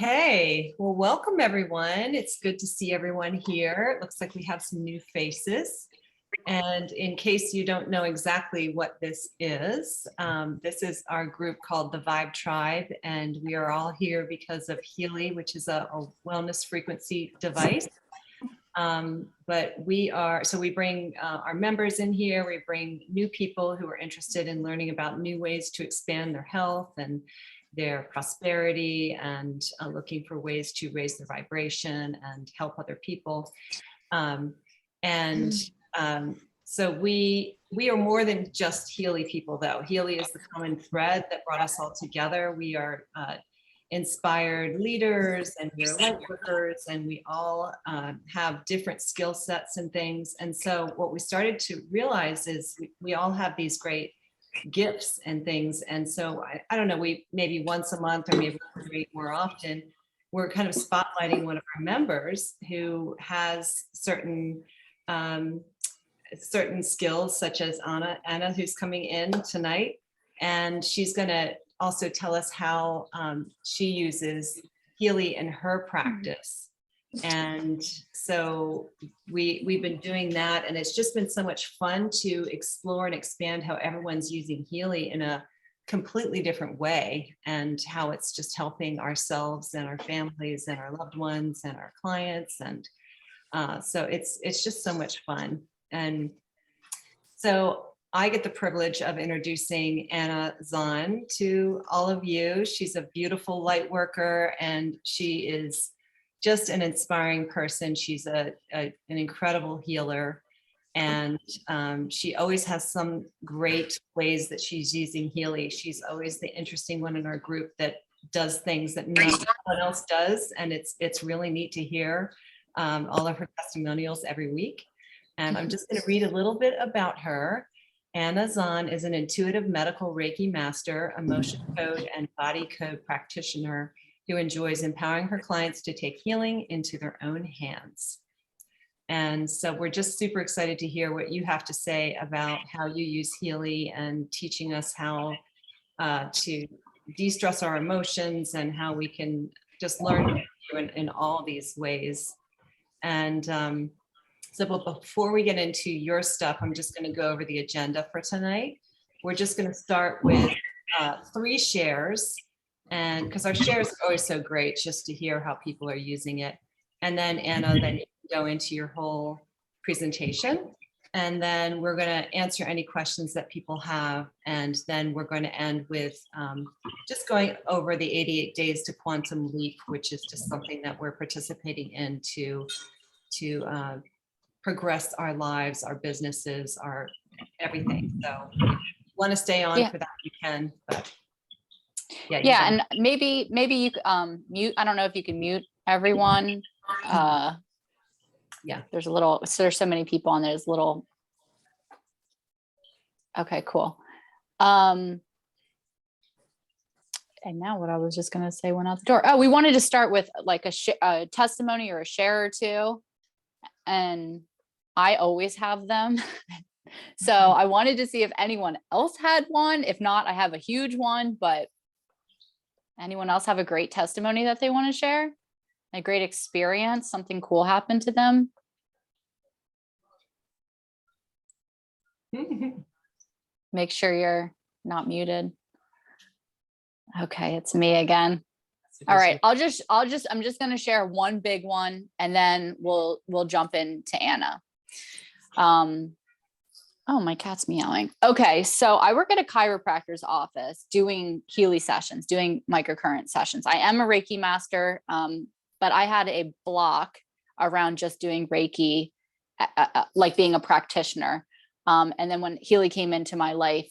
Hey, well, welcome everyone. It's good to see everyone here. It looks like we have some new faces. And in case you don't know exactly what this is our group called the Vibe Tribe, and we are all here because of Healy, which is a wellness frequency device. So we bring our members in here, we bring new people who are interested in learning about new ways to expand their health and their prosperity and looking for ways to raise their vibration and help other people. So we are more than just Healy people, though. Healy is the common thread that brought us all together. We are inspired leaders and we're light workers, and we all have different skill sets and things. And so what we started to realize is we all have these great gifts and things. And so I don't know, we maybe once a month or maybe more often, we're kind of spotlighting one of our members who has certain skills, such as Anna, who's coming in tonight. And she's going to also tell us how she uses Healy in her practice. And so we've been doing that, and it's just been so much fun to explore and expand how everyone's using Healy in a completely different way, and how it's just helping ourselves and our families and our loved ones and our clients. And so it's just so much fun. And so I get the privilege of introducing Anna Zahn to all of you. She's a beautiful light worker, and she is just an inspiring person. She's an incredible healer, and she always has some great ways that she's using Healy. She's always the interesting one in our group that does things that no one else does, and it's really neat to hear all of her testimonials every week. And I'm just going to read a little bit about her. Anna Zahn is an intuitive medical Reiki master, emotion code and body code practitioner who enjoys empowering her clients to take healing into their own hands. And so we're just super excited to hear what you have to say about how you use Healy and teaching us how to de-stress our emotions and how we can just learn in all these ways. And but before we get into your stuff, I'm just going to go over the agenda for tonight. We're just going to start with 3 shares. And because our shares are always so great, just to hear how people are using it. And then Anna, then you can go into your whole presentation. And then we're going to answer any questions that people have. And then we're going to end with just going over the 88 days to quantum leap, which is just something that we're participating in to progress our lives, our businesses, our everything. So if you want to stay on for that, you can. But yeah, and maybe you mute. I don't know if you can mute everyone. Yeah, there's so many people on there. There's little. Okay, cool. And now what I was just going to say went out the door. Oh, we wanted to start with like a testimony or a share or two, and I always have them. So I wanted to see if anyone else had one. If not, I have a huge one, but anyone else have a great testimony that they want to share? A great experience, something cool happened to them? Make sure you're not muted. Okay, it's me again. All right, I'm just going to share one big one, and then we'll jump into Anna. Oh, my cat's meowing. Okay, so I work at a chiropractor's office doing Healy sessions, doing microcurrent sessions. I am a Reiki master, but I had a block around just doing Reiki, like being a practitioner. And then when Healy came into my life,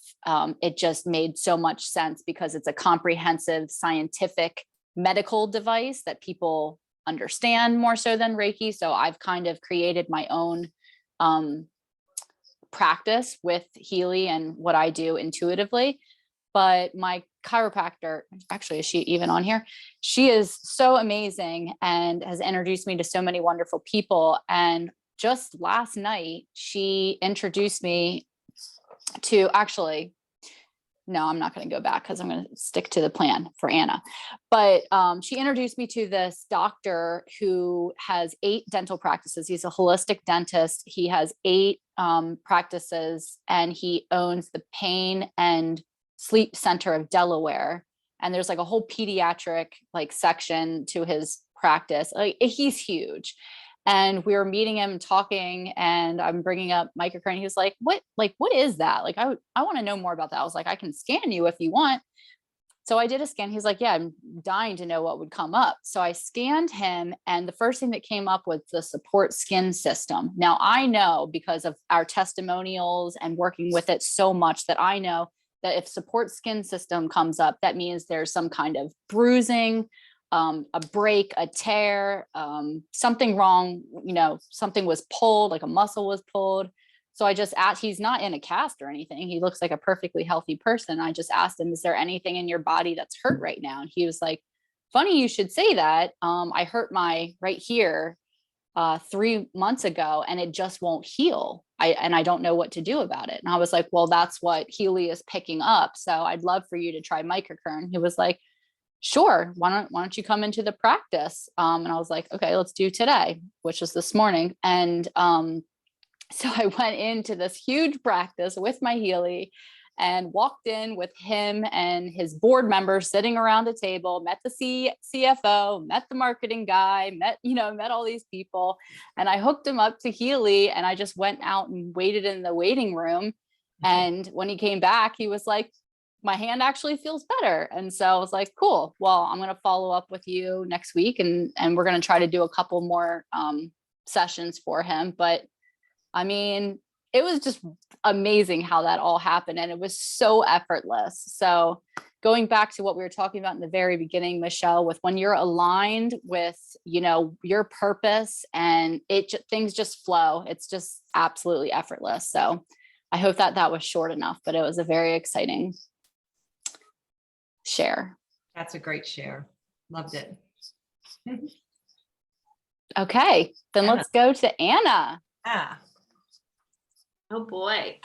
it just made so much sense because it's a comprehensive scientific medical device that people understand more so than Reiki. So I've kind of created my own practice with Healy and what I do intuitively. But my chiropractor, actually, is she even on here? She is so amazing and has introduced me to so many wonderful people. And just last night, she introduced me to, actually, no, I'm not going to go back because I'm going to stick to the plan for Anna. But she introduced me to this doctor who has 8 dental practices. He's a holistic dentist. He has 8 practices, and he owns the Pain and Sleep Center of Delaware. And there's like a whole pediatric like section to his practice. Like, he's huge. And we were meeting him, talking, and I'm bringing up microcurrent. He was like, what is that? Like, I want to know more about that. I was like, I can scan you if you want. So I did a scan. He's like, yeah, I'm dying to know what would come up. So I scanned him, and the first thing that came up was the support skin system. Now I know, because of our testimonials and working with it so much, that I know that if support skin system comes up, that means there's some kind of bruising, a break, a tear, something wrong, something was pulled, like a muscle was pulled. So I just asked, he's not in a cast or anything. He looks like a perfectly healthy person. I just asked him, is there anything in your body that's hurt right now? And he was like, funny you should say that. I hurt my right here 3 months ago, and it just won't heal. I don't know what to do about it. And I was like, well, that's what Healy is picking up. So I'd love for you to try microcurrent. He was like, sure, why don't you come into the practice? And I was like, okay, let's do today, which is this morning. And so I went into this huge practice with my Healy and walked in with him and his board members sitting around the table, met the CFO, met the marketing guy, met all these people. And I hooked him up to Healy, and I just went out and waited in the waiting room. And when he came back, he was like, my hand actually feels better. And so I was like, cool, well, I'm going to follow up with you next week, and we're going to try to do a couple more sessions for him. But I mean, it was just amazing how that all happened, and it was so effortless. So going back to what we were talking about in the very beginning, Michelle, with when you're aligned with, your purpose, and things just flow, it's just absolutely effortless. So I hope that was short enough, but it was a very exciting share. That's a great share. Loved it. Okay, then Anna. let's go to Anna. Oh boy.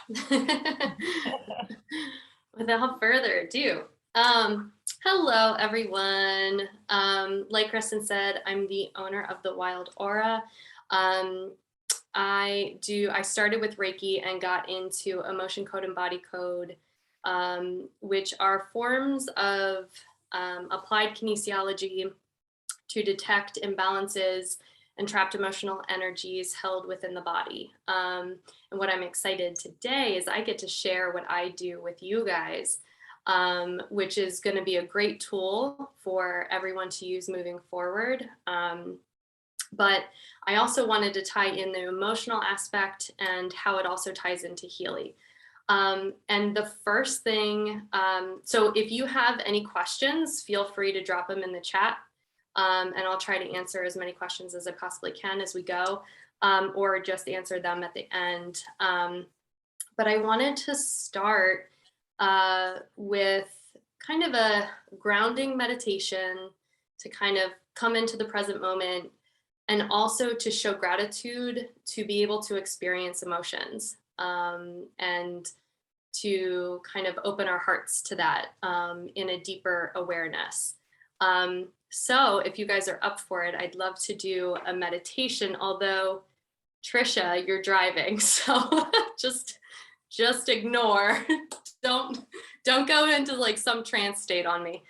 Without further ado, hello everyone. Like Kristen said, I'm the owner of the Wild Aura. I started with Reiki and got into emotion code and body code, which are forms of applied kinesiology to detect imbalances and trapped emotional energies held within the body. And what I'm excited today is I get to share what I do with you guys, which is going to be a great tool for everyone to use moving forward. But I also wanted to tie in the emotional aspect and how it also ties into Healy. And the first thing, so if you have any questions, feel free to drop them in the chat. And I'll try to answer as many questions as I possibly can as we go, or just answer them at the end. But I wanted to start with kind of a grounding meditation to kind of come into the present moment, and also to show gratitude to be able to experience emotions, and to kind of open our hearts to that in a deeper awareness. So if you guys are up for it, I'd love to do a meditation, although Trisha, you're driving, so just ignore. Don't go into like some trance state on me.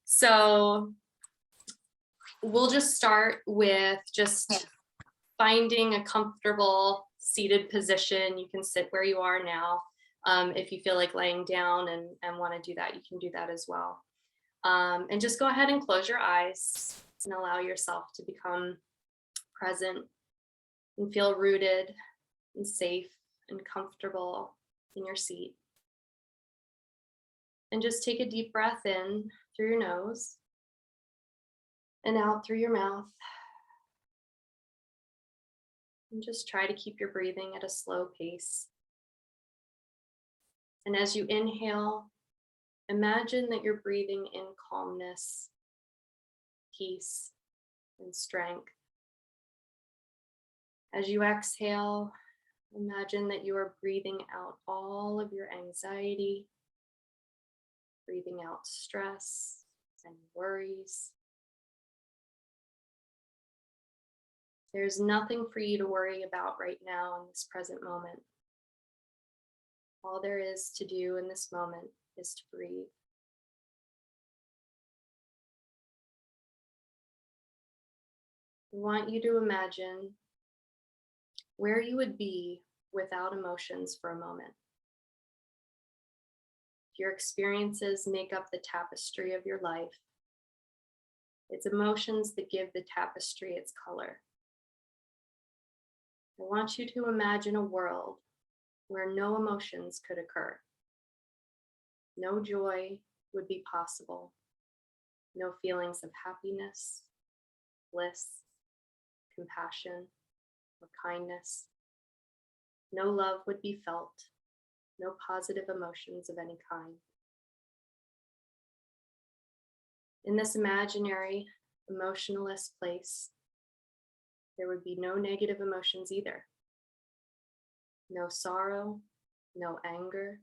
So we'll just start with just finding a comfortable seated position. You can sit where you are now. If you feel like laying down and want to do that, you can do that as well. And just go ahead and close your eyes and allow yourself to become present and feel rooted and safe and comfortable in your seat. And just take a deep breath in through your nose and out through your mouth. And just try to keep your breathing at a slow pace. And as you inhale, imagine that you're breathing in calmness, peace, and strength. As you exhale, Imagine that you are breathing out all of your anxiety, breathing out stress and worries. There's nothing for you to worry about right now in this present moment. All there is to do in this moment is to breathe. I want you to imagine where you would be without emotions for a moment. Your experiences make up the tapestry of your life. It's emotions that give the tapestry its color. I want you to imagine a world where no emotions could occur. No joy would be possible. No feelings of happiness, bliss, compassion, or kindness. No love would be felt. No positive emotions of any kind. In this imaginary, emotionless place, there would be no negative emotions either. No sorrow, no anger,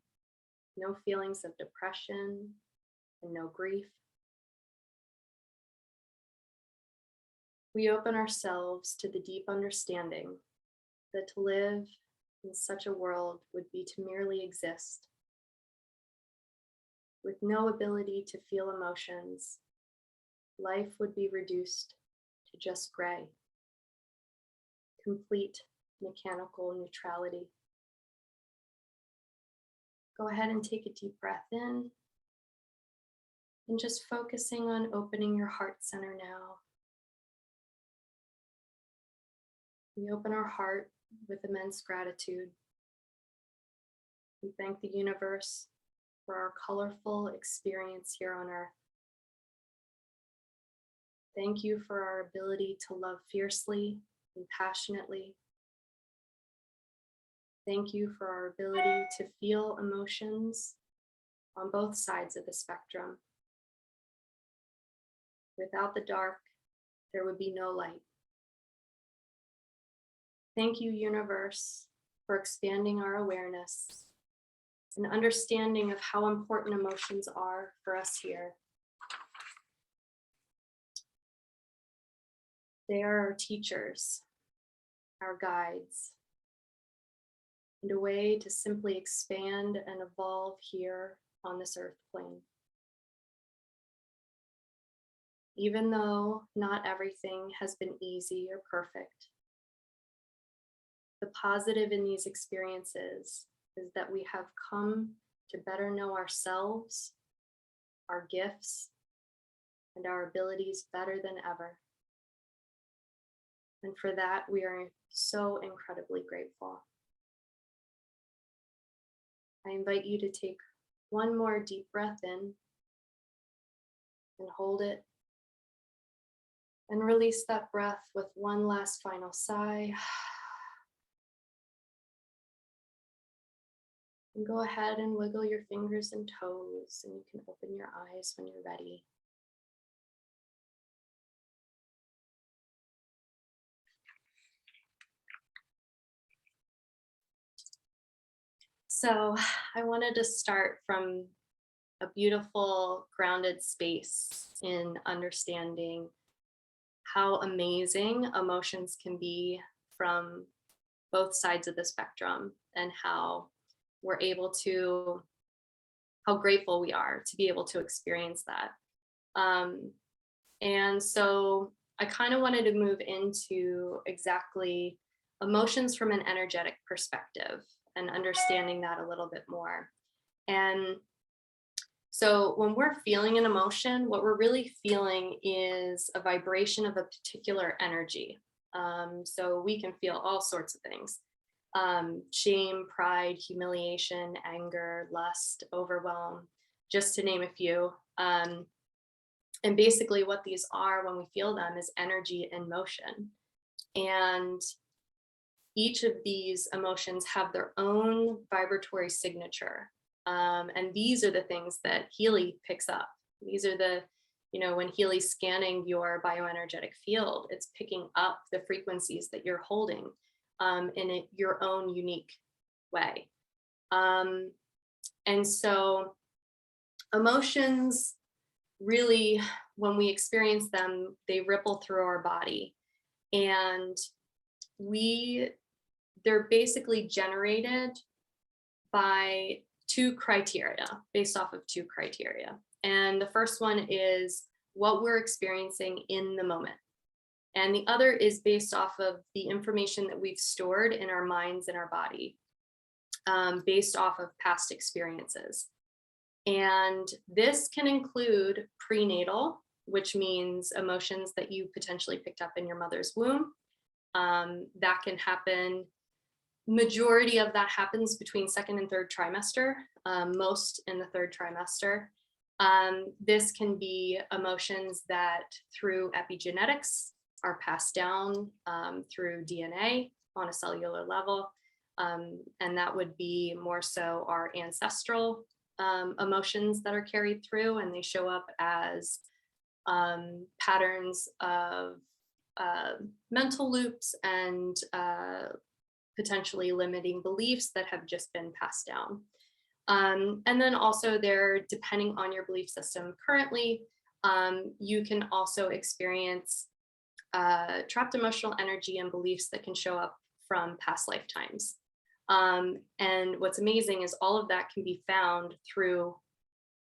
no feelings of depression, and no grief. We open ourselves to the deep understanding that to live in such a world would be to merely exist. With no ability to feel emotions, life would be reduced to just gray, complete mechanical neutrality. Go ahead and take a deep breath in and just focusing on opening your heart center now. We open our heart with immense gratitude. We thank the universe for our colorful experience here on Earth. Thank you for our ability to love fiercely and passionately. Thank you for our ability to feel emotions on both sides of the spectrum. Without the dark, there would be no light. Thank you, universe, for expanding our awareness and understanding of how important emotions are for us here. They are our teachers, our guides, and a way to simply expand and evolve here on this earth plane. Even though not everything has been easy or perfect, the positive in these experiences is that we have come to better know ourselves, our gifts, and our abilities better than ever. And for that, we are so incredibly grateful. I invite you to take one more deep breath in and hold it. And release that breath with one last final sigh. And go ahead and wiggle your fingers and toes, and you can open your eyes when you're ready. So I wanted to start from a beautiful, grounded space in understanding how amazing emotions can be from both sides of the spectrum, and how we're able to, how grateful we are to be able to experience that. And so I kind of wanted to move into exactly emotions from an energetic perspective and understanding that a little bit more. And so when we're feeling an emotion, what we're really feeling is a vibration of a particular energy. So we can feel all sorts of things. Shame, pride, humiliation, anger, lust, overwhelm, just to name a few. And basically what these are when we feel them is energy in motion. And each of these emotions have their own vibratory signature. And these are the things that Healy picks up. These are the, when Healy's scanning your bioenergetic field, it's picking up the frequencies that you're holding. your own unique way. And so emotions really, when we experience them, they ripple through our body, and they're basically generated by based off of two criteria. And the first one is what we're experiencing in the moment. And the other is based off of the information that we've stored in our minds and our body, based off of past experiences. And this can include prenatal, which means emotions that you potentially picked up in your mother's womb. That can happen. Majority of that happens between second and third trimester, most in the third trimester. This can be emotions that through epigenetics are passed down through DNA on a cellular level. And that would be more so our ancestral emotions that are carried through, and they show up as patterns of mental loops and potentially limiting beliefs that have just been passed down. And then also depending on your belief system currently, you can also experience trapped emotional energy and beliefs that can show up from past lifetimes. And what's amazing is all of that can be found through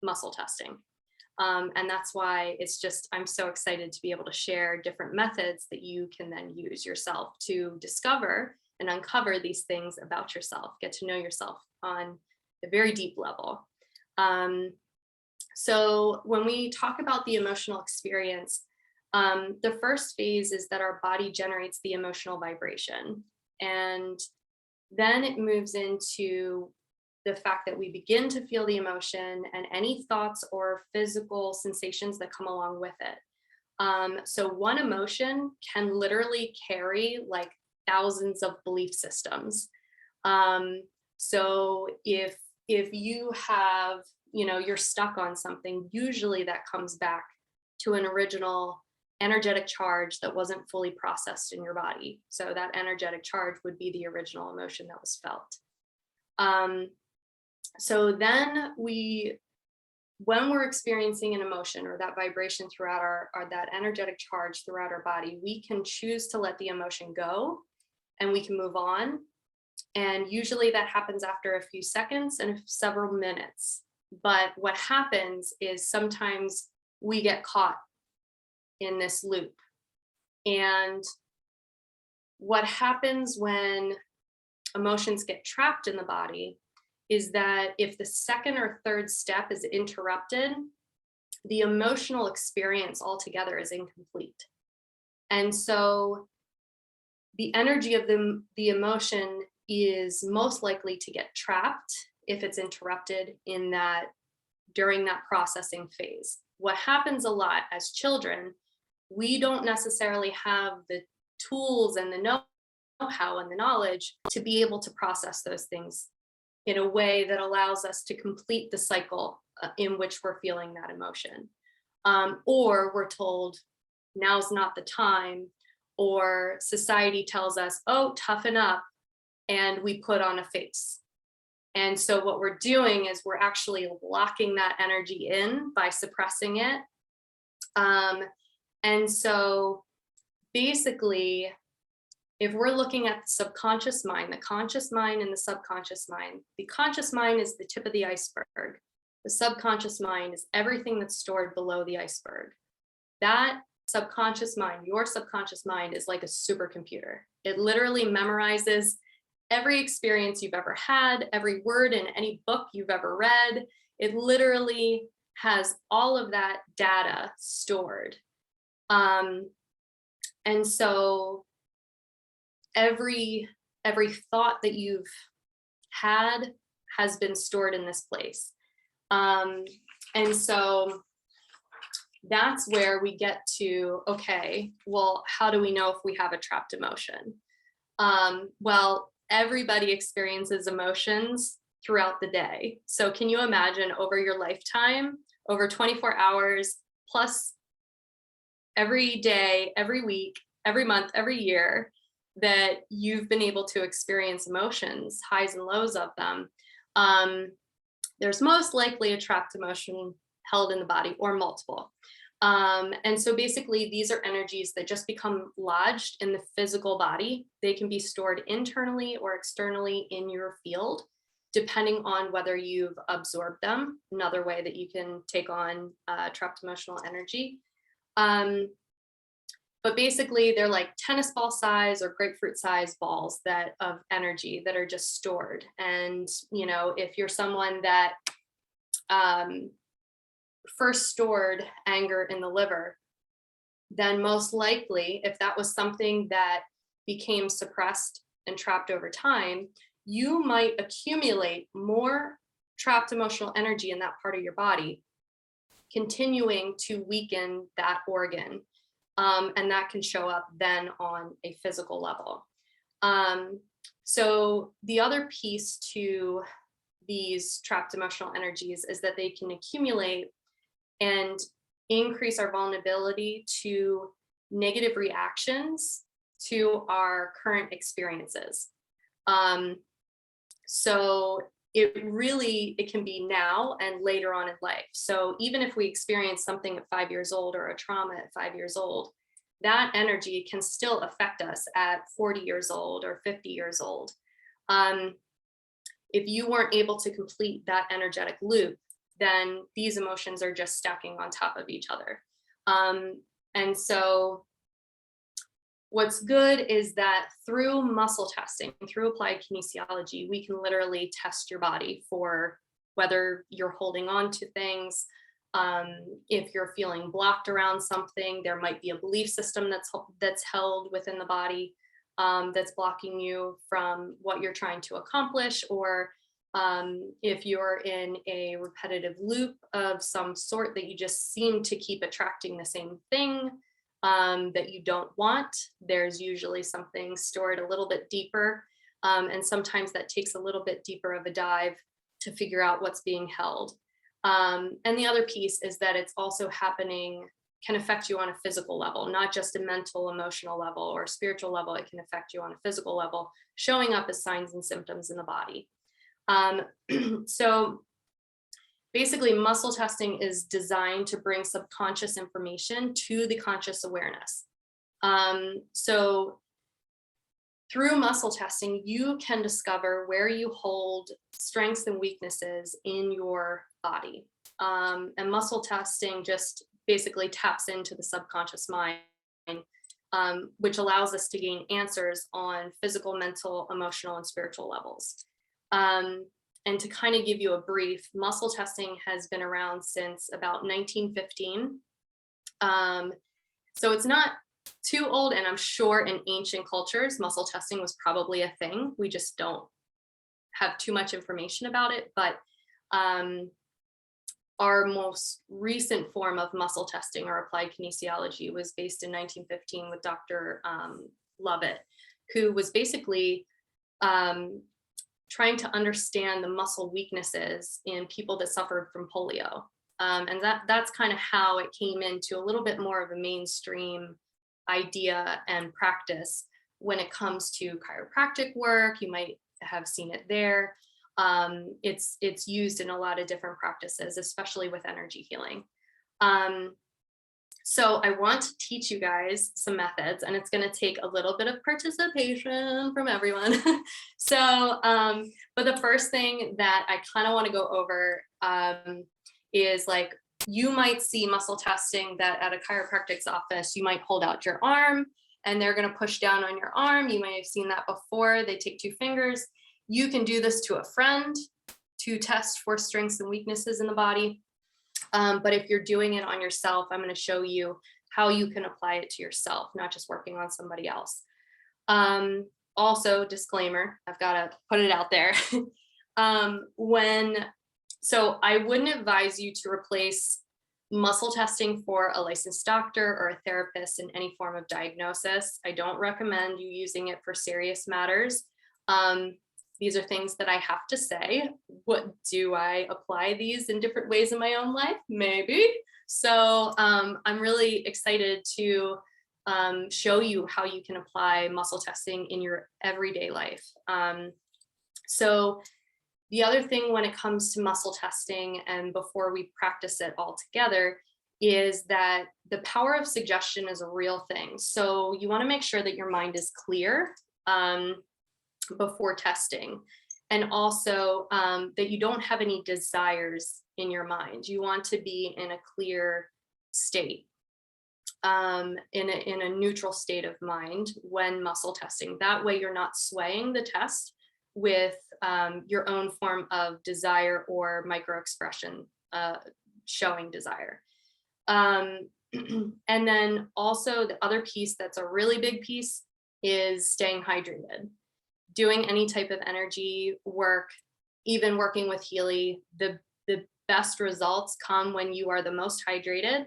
muscle testing. And that's why I'm so excited to be able to share different methods that you can then use yourself to discover and uncover these things about yourself, get to know yourself on a very deep level. So when we talk about the emotional experience, the first phase is that our body generates the emotional vibration. And then it moves into the fact that we begin to feel the emotion and any thoughts or physical sensations that come along with it. So one emotion can literally carry like thousands of belief systems. So if you have, you're stuck on something, usually that comes back to an original energetic charge that wasn't fully processed in your body. So that energetic charge would be the original emotion that was felt. So then when we're experiencing an emotion or that vibration throughout that energetic charge throughout our body, we can choose to let the emotion go and we can move on. And usually that happens after a few seconds and several minutes. But what happens is sometimes we get caught in this loop. And what happens when emotions get trapped in the body is that if the second or third step is interrupted, the emotional experience altogether is incomplete. And so the energy of the emotion is most likely to get trapped if it's interrupted during that processing phase. What happens a lot as children, we don't necessarily have the tools and the know-how and the knowledge to be able to process those things in a way that allows us to complete the cycle in which we're feeling that emotion. Or we're told now's not the time, or society tells us, oh, toughen up, and we put on a face. And so what we're doing is we're actually locking that energy in by suppressing it. And so basically, if we're looking at the subconscious mind, the conscious mind and the subconscious mind, the conscious mind is the tip of the iceberg. The subconscious mind is everything that's stored below the iceberg. That subconscious mind, your subconscious mind, is like a supercomputer. It literally memorizes every experience you've ever had, every word in any book you've ever read. It literally has all of that data stored. And so every thought that you've had has been stored in this place. And so that's where we get to, okay, well, how do we know if we have a trapped emotion? Well, everybody experiences emotions throughout the day. So can you imagine over your lifetime, over 24 hours, plus every day, every week, every month, every year, that you've been able to experience emotions, highs and lows of them, there's most likely a trapped emotion held in the body, or multiple. And so basically, these are energies that just become lodged in the physical body. They can be stored internally or externally in your field, depending on whether you've absorbed them. Another way that you can take on trapped emotional energy. But basically, they're like tennis ball size or grapefruit size balls of energy that are just stored. And, you know, if you're someone that first stored anger in the liver, then most likely, if that was something that became suppressed and trapped over time, you might accumulate more trapped emotional energy in that part of your body, continuing to weaken that organ. And that can show up then on a physical level. So the other piece to these trapped emotional energies is that they can accumulate and increase our vulnerability to negative reactions to our current experiences. So it can be now and later on in life. So even if we experience something at 5 years old, or a trauma at 5 years old, that energy can still affect us at 40 years old or 50 years old. If you weren't able to complete that energetic loop, then these emotions are just stacking on top of each other. And so what's good is that through muscle testing, through applied kinesiology, we can literally test your body for whether you're holding on to things. If you're feeling blocked around something, there might be a belief system that's held within the body that's blocking you from what you're trying to accomplish, or if you're in a repetitive loop of some sort that you just seem to keep attracting the same thing that you don't want, there's usually something stored a little bit deeper. And sometimes that takes a little bit deeper of a dive to figure out what's being held. And the other piece is that it's also can affect you on a physical level, not just a mental, emotional level or spiritual level. It can affect you on a physical level, showing up as signs and symptoms in the body. So basically, muscle testing is designed to bring subconscious information to the conscious awareness. So through muscle testing, you can discover where you hold strengths and weaknesses in your body. And muscle testing just basically taps into the subconscious mind, which allows us to gain answers on physical, mental, emotional, and spiritual levels. And to kind of give you a brief, muscle testing has been around since about 1915. So it's not too old, and I'm sure in ancient cultures, muscle testing was probably a thing. We just don't have too much information about it. But our most recent form of muscle testing, or applied kinesiology, was based in 1915 with Dr. Lovett, who was basically trying to understand the muscle weaknesses in people that suffered from polio. And that's kind of how it came into a little bit more of a mainstream idea and practice when it comes to chiropractic work. You might have seen it there. It's used in a lot of different practices, especially with energy healing. So I want to teach you guys some methods, and it's going to take a little bit of participation from everyone. So, but the first thing that I kind of want to go over is, like, you might see muscle testing that at a chiropractic's office, you might hold out your arm and they're going to push down on your arm. You might have seen that before. They take 2 fingers. You can do this to a friend to test for strengths and weaknesses in the body. But if you're doing it on yourself, I'm going to show you how you can apply it to yourself, not just working on somebody else. Also, disclaimer, I've got to put it out there. So I wouldn't advise you to replace muscle testing for a licensed doctor or a therapist in any form of diagnosis. I don't recommend you using it for serious matters. These are things that I have to say. What do I apply these in different ways in my own life? Maybe. So I'm really excited to show you how you can apply muscle testing in your everyday life. So the other thing when it comes to muscle testing, and before we practice it all together, is that the power of suggestion is a real thing. So you want to make sure that your mind is clear before testing, and also that you don't have any desires in your mind. You want to be in a clear state, in a neutral state of mind when muscle testing. That way you're not swaying the test with your own form of desire or micro expression showing desire. And then also the other piece that's a really big piece is staying hydrated. Doing any type of energy work, even working with Healy, the best results come when you are the most hydrated,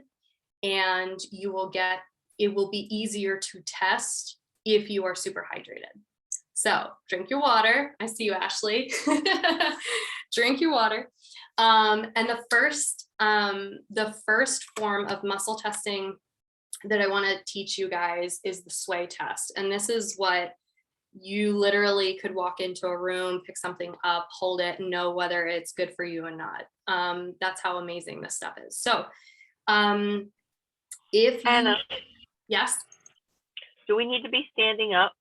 and it will be easier to test if you are super hydrated. So drink your water. I see you, Ashley. Drink your water. And the first form of muscle testing that I want to teach you guys is the sway test. And this is what you literally could walk into a room, pick something up, hold it, and know whether it's good for you or not. That's how amazing this stuff is. So if Anna, yes. do we need to be standing up?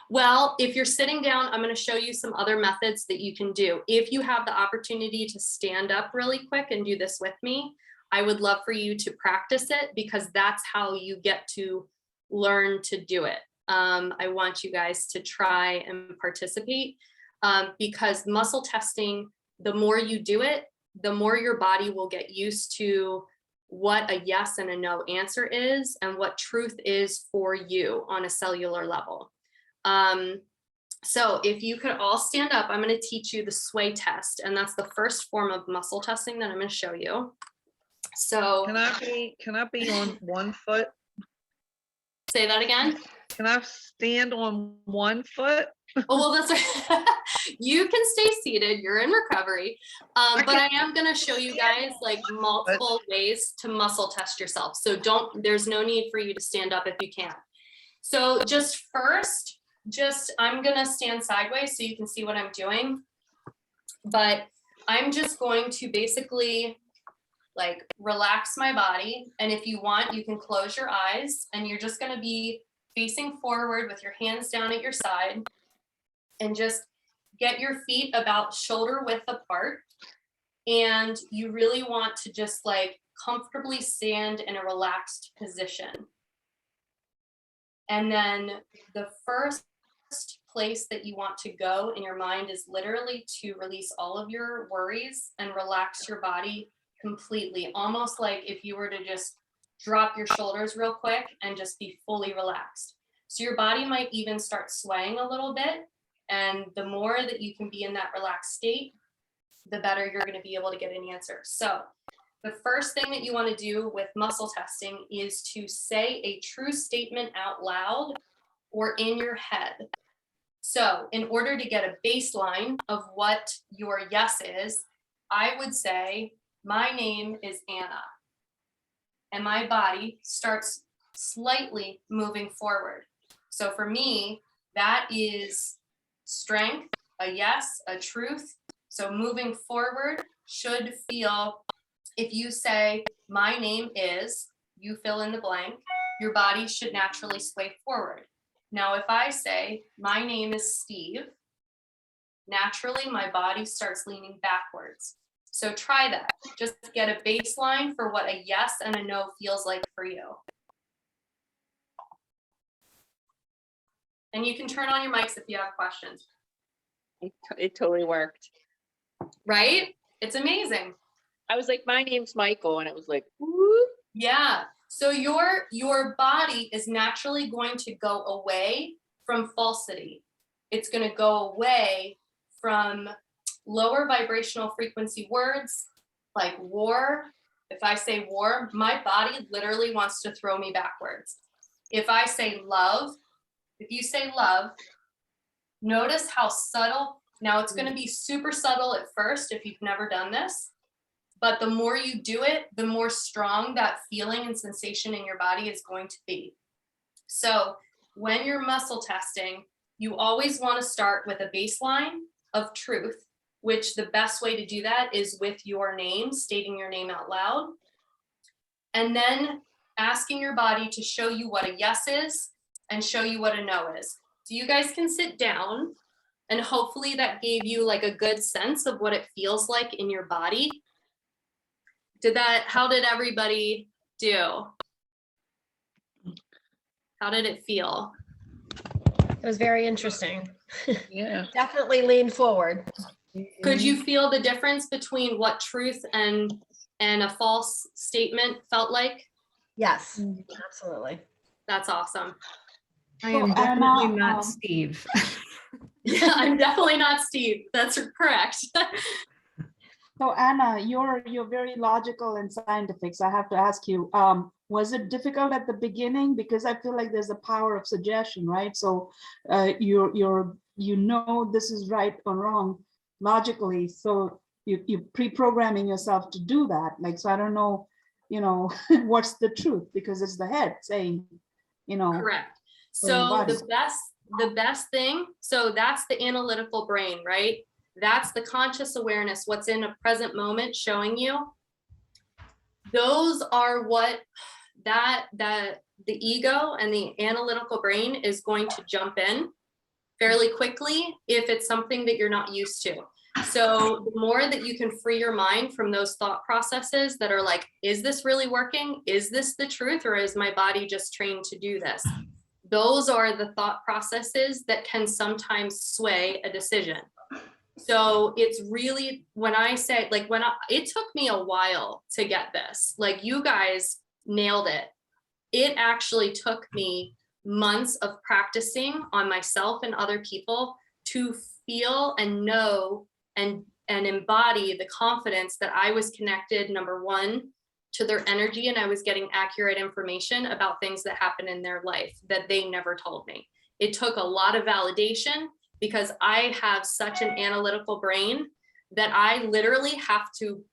Well, if you're sitting down, I'm going to show you some other methods that you can do. If you have the opportunity to stand up really quick and do this with me, I would love for you to practice it, because that's how you get to learn to do it. I want you guys to try and participate, because muscle testing, the more you do it, the more your body will get used to what a yes and a no answer is, and what truth is for you on a cellular level. So if you could all stand up, I'm going to teach you the sway test, and that's the first form of muscle testing that I'm going to show you. So Can I be on one foot? say that again. Can I stand on one foot? Oh, well, that's right. You can stay seated. You're in recovery. But I am going to show you guys like multiple ways to muscle test yourself. So there's no need for you to stand up if you can't. So I'm going to stand sideways so you can see what I'm doing. But I'm just going to basically like relax my body. And if you want, you can close your eyes, and you're just going to be facing forward with your hands down at your side, and just get your feet about shoulder width apart. And you really want to just like comfortably stand in a relaxed position. And then the first place that you want to go in your mind is literally to release all of your worries and relax your body completely, almost like if you were to just drop your shoulders real quick and just be fully relaxed. So your body might even start swaying a little bit, and the more that you can be in that relaxed state, the better you're going to be able to get an answer. So the first thing that you want to do with muscle testing is to say a true statement out loud or in your head. So in order to get a baseline of what your yes is, I would say, my name is Anna. And my body starts slightly moving forward. So for me, that is strength, a yes, a truth. So moving forward should feel, if you say, my name is, you fill in the blank, your body should naturally sway forward. Now, if I say, my name is Steve, naturally my body starts leaning backwards. So try that. Just get a baseline for what a yes and a no feels like for you. And you can turn on your mics if you have questions. It totally worked. Right? It's amazing. I was like, my name's Michael, and it was like, whoop. Yeah. So your body is naturally going to go away from falsity. It's going to go away from lower vibrational frequency words like war. If I say war, my body literally wants to throw me backwards. If I say love, if you say love, notice how subtle. Now it's going to be super subtle at first if you've never done this, but the more you do it, the more strong that feeling and sensation in your body is going to be. So when you're muscle testing, you always want to start with a baseline of truth, which the best way to do that is with your name, stating your name out loud, and then asking your body to show you what a yes is and show you what a no is. So you guys can sit down, and hopefully that gave you like a good sense of what it feels like in your body. How did everybody do? How did it feel? It was very interesting. Yeah. Definitely lean forward. Could you feel the difference between what truth and a false statement felt like? Yes, absolutely. That's awesome. I am So, definitely Anna, not Steve. Yeah, I'm definitely not Steve. That's correct. So Anna, you're very logical and scientific. So I have to ask you, was it difficult at the beginning? Because I feel like there's a power of suggestion, right? So you know this is right or wrong logically. So you're pre-programming yourself to do that. Like, so I don't know, what's the truth, because it's the head saying, Correct. for your So body. the best thing, so that's the analytical brain, right? That's the conscious awareness, what's in a present moment showing you. Those are what the ego and the analytical brain is going to jump in fairly quickly if it's something that you're not used to. So the more that you can free your mind from those thought processes that are like, is this really working? Is this the truth? Or is my body just trained to do this? Those are the thought processes that can sometimes sway a decision. So it's really, when I say, like, it took me a while to get this, like, you guys nailed it. It actually took me months of practicing on myself and other people to feel and know and embody the confidence that I was connected, number one, to their energy, and I was getting accurate information about things that happen in their life that they never told me. It took a lot of validation, because I have such an analytical brain that I literally have to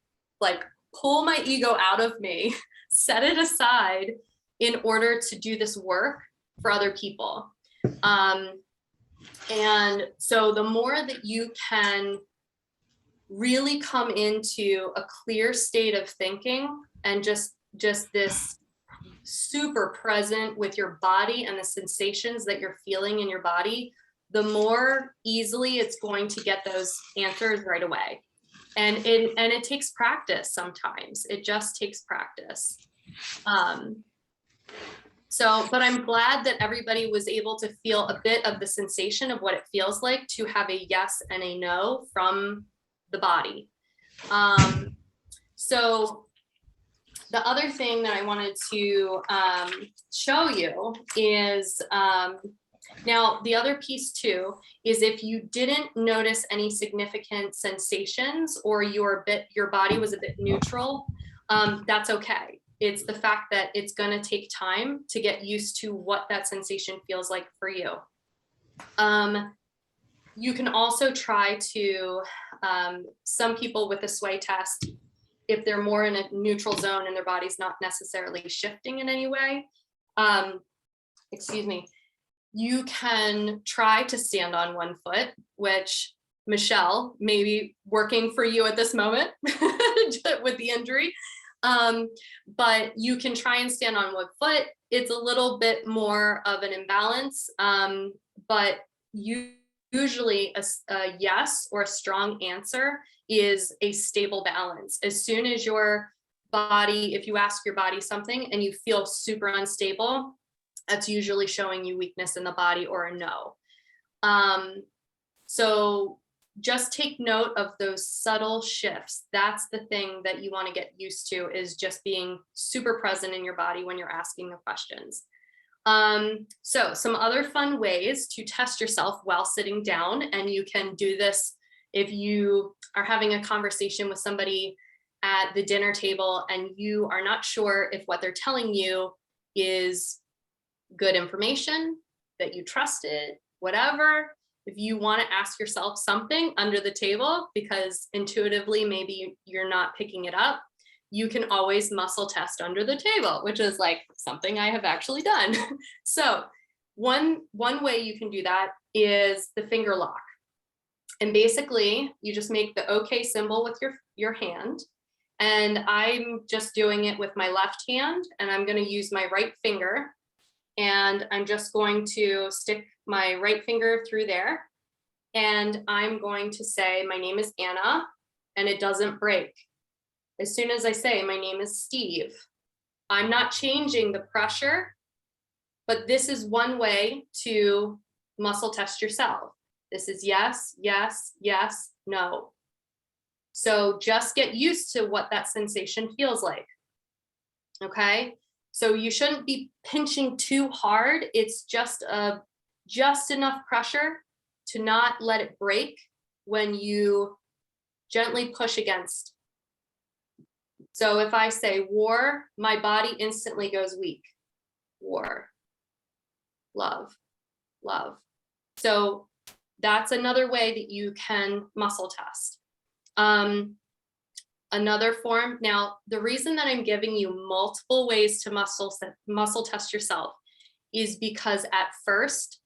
like pull my ego out of me, set it aside in order to do this work for other people. And so the more that you can really come into a clear state of thinking and just this super present with your body and the sensations that you're feeling in your body, the more easily it's going to get those answers right away. And it takes practice sometimes. It just takes practice. But I'm glad that everybody was able to feel a bit of the sensation of what it feels like to have a yes and a no from the body. So the other thing that I wanted to show you is, now the other piece too, is if you didn't notice any significant sensations or your body was a bit neutral, that's okay. It's the fact that it's gonna take time to get used to what that sensation feels like for you. You can also try to, some people with a sway test, if they're more in a neutral zone and their body's not necessarily shifting in any way, excuse me, you can try to stand on one foot, which Michelle, may be working for you at this moment with the injury. But you can try and stand on one foot. It's a little bit more of an imbalance, but usually a yes or a strong answer is a stable balance. As soon as your body, if you ask your body something and you feel super unstable, that's usually showing you weakness in the body or a no. So just take note of those subtle shifts. That's the thing that you want to get used to, is just being super present in your body when you're asking the questions. So some other fun ways to test yourself while sitting down, and you can do this if you are having a conversation with somebody at the dinner table and you are not sure if what they're telling you is good information, that you trusted, whatever. If you want to ask yourself something under the table because intuitively maybe you're not picking it up, you can always muscle test under the table, which is like something I have actually done. So one way you can do that is the finger lock. And basically you just make the okay symbol with your hand. And I'm just doing it with my left hand, and I'm going to use my right finger, and I'm just going to stick my right finger through there. And I'm going to say, my name is Anna, and it doesn't break. As soon as I say, my name is Steve, I'm not changing the pressure, but this is one way to muscle test yourself. This is yes, yes, yes, no. So just get used to what that sensation feels like. Okay. So you shouldn't be pinching too hard. It's just enough pressure to not let it break when you gently push against. So if I say war, my body instantly goes weak. War, love, love. So that's another way that you can muscle test. Another form. Now, the reason that I'm giving you multiple ways to muscle test yourself is because at first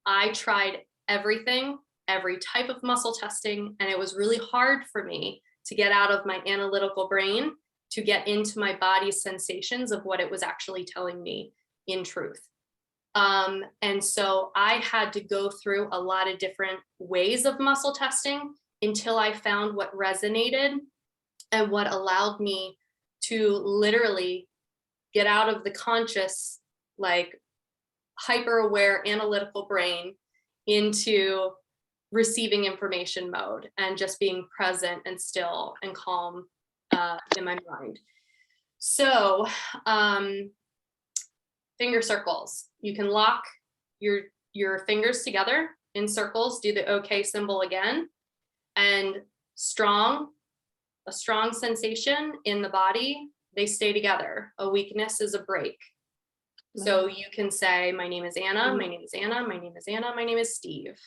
I tried everything, every type of muscle testing, and it was really hard for me to get out of my analytical brain to get into my body's sensations of what it was actually telling me in truth. And so I had to go through a lot of different ways of muscle testing until I found what resonated and what allowed me to literally get out of the conscious, like hyper aware analytical brain into receiving information mode and just being present and still and calm in my mind. So finger circles. You can lock your fingers together in circles, do the okay symbol again, and a strong sensation in the body, they stay together. A weakness is a break. So you can say, my name is Anna, my name is Anna, my name is Anna, my name is Steve.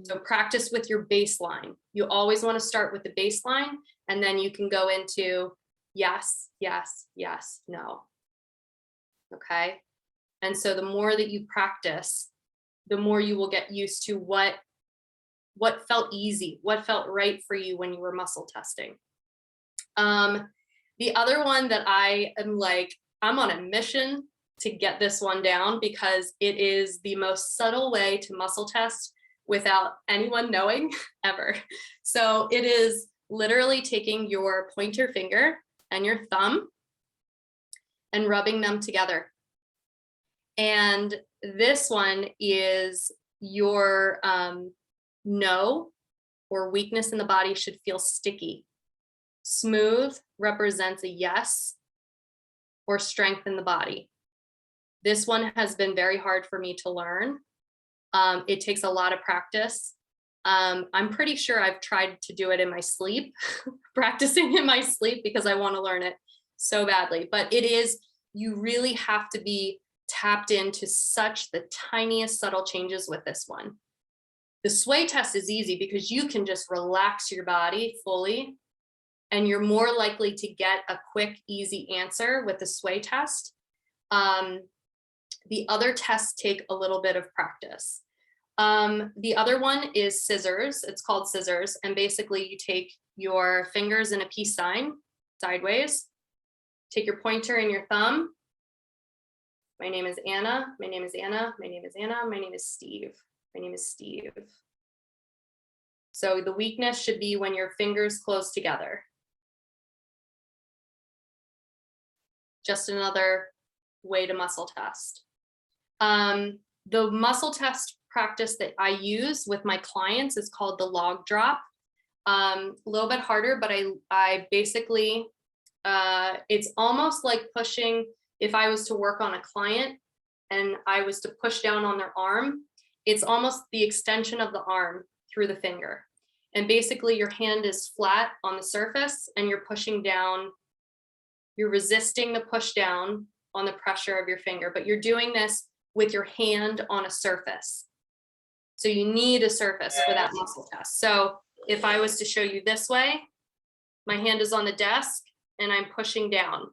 So practice with your baseline. You always want to start with the baseline, and then you can go into yes, yes, yes, no. Okay. And so the more that you practice, the more you will get used to what felt easy, what felt right for you when you were muscle testing. The other one that I am like, I'm on a mission to get this one down because it is the most subtle way to muscle test without anyone knowing ever. So it is literally taking your pointer finger and your thumb and rubbing them together. And this one is your no or weakness in the body should feel sticky. Smooth represents a yes or strength in the body. This one has been very hard for me to learn. It takes a lot of practice. I'm pretty sure I've tried to do it in my sleep, practicing in my sleep because I want to learn it so badly. But it is, you really have to be tapped into such the tiniest subtle changes with this one. The sway test is easy because you can just relax your body fully and you're more likely to get a quick, easy answer with the sway test. The other tests take a little bit of practice. The other one is scissors. It's called scissors. And basically you take your fingers in a peace sign sideways, take your pointer and your thumb. My name is Anna. My name is Anna. My name is Anna. My name is Steve. My name is Steve. So the weakness should be when your fingers close together. Just another way to muscle test. The muscle test practice that I use with my clients is called the log drop. A little bit harder, but I basically, it's almost like pushing, if I was to work on a client and I was to push down on their arm, it's almost the extension of the arm through the finger. And basically your hand is flat on the surface and you're pushing down, you're resisting the push down on the pressure of your finger, but you're doing this with your hand on a surface. So you need a surface for that muscle test. So if I was to show you this way, my hand is on the desk and I'm pushing down.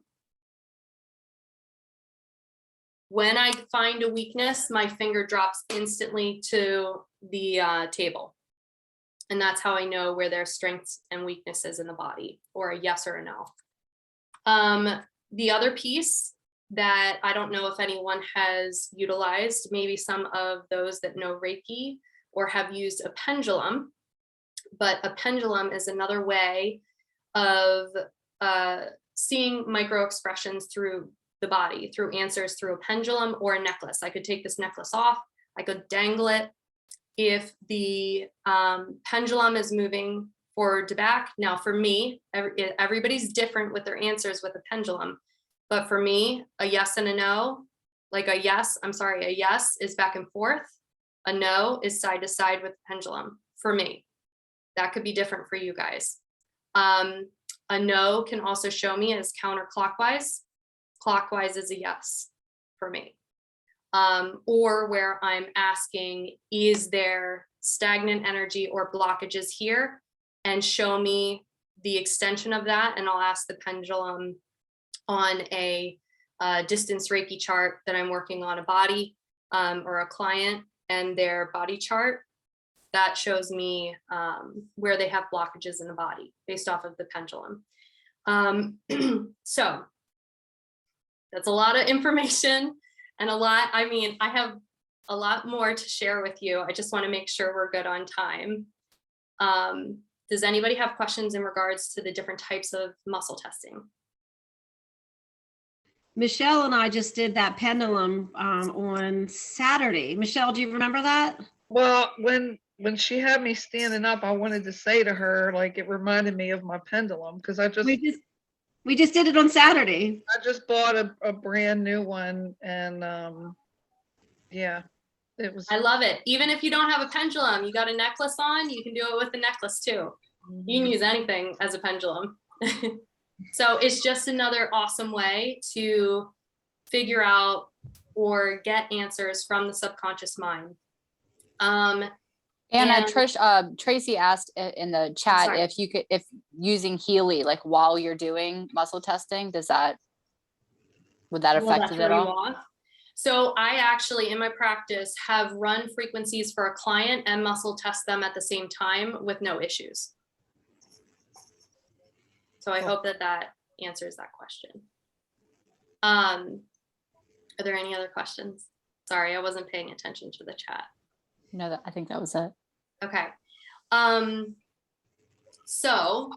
When I find a weakness, my finger drops instantly to the table. And that's how I know where there's strengths and weaknesses in the body, or a yes or a no. The other piece that I don't know if anyone has utilized, maybe some of those that know Reiki or have used a pendulum, but a pendulum is another way of seeing micro expressions through the body, through answers through a pendulum or a necklace. I could take this necklace off, I could dangle it. If the pendulum is moving forward to back, now for me, everybody's different with their answers with a pendulum, but for me, a yes and a no, like a yes is back and forth, a no is side to side with the pendulum for me. That could be different for you guys. A no can also show me as counterclockwise. Clockwise is a yes for me. Or where I'm asking, is there stagnant energy or blockages here? And show me the extension of that. And I'll ask the pendulum on a distance Reiki chart that I'm working on a body or a client and their body chart. That shows me where they have blockages in the body based off of the pendulum. So that's a lot of information and I have a lot more to share with you. I just want to make sure we're good on time. Does anybody have questions in regards to the different types of muscle testing? Michelle and I just did that pendulum on Saturday. Michelle, do you remember that? Well, when she had me standing up, I wanted to say to her, like, it reminded me of my pendulum, because We just did it on Saturday. I just bought a brand new one, and yeah, it was. I love it. Even if you don't have a pendulum, you got a necklace on, you can do it with a necklace too. You can use anything as a pendulum. So it's just another awesome way to figure out or get answers from the subconscious mind. Anna, And- Tracy asked in the chat Sorry. if using Healy, like while you're doing muscle testing, would that Will affect that it at throw you all? off? So I actually, in my practice, have run frequencies for a client and muscle test them at the same time with no issues. So I hope that answers that question. Are there any other questions? Sorry, I wasn't paying attention to the chat. No, I think that was it. Okay. So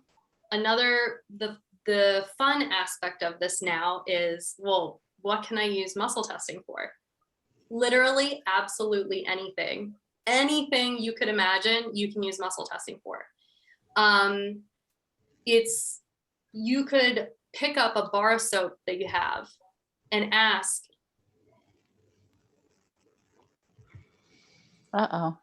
the fun aspect of this now is, well, what can I use muscle testing for? Literally, absolutely anything. Anything you could imagine, you can use muscle testing for. You could pick up a bar of soap that you have and ask, Uh-oh.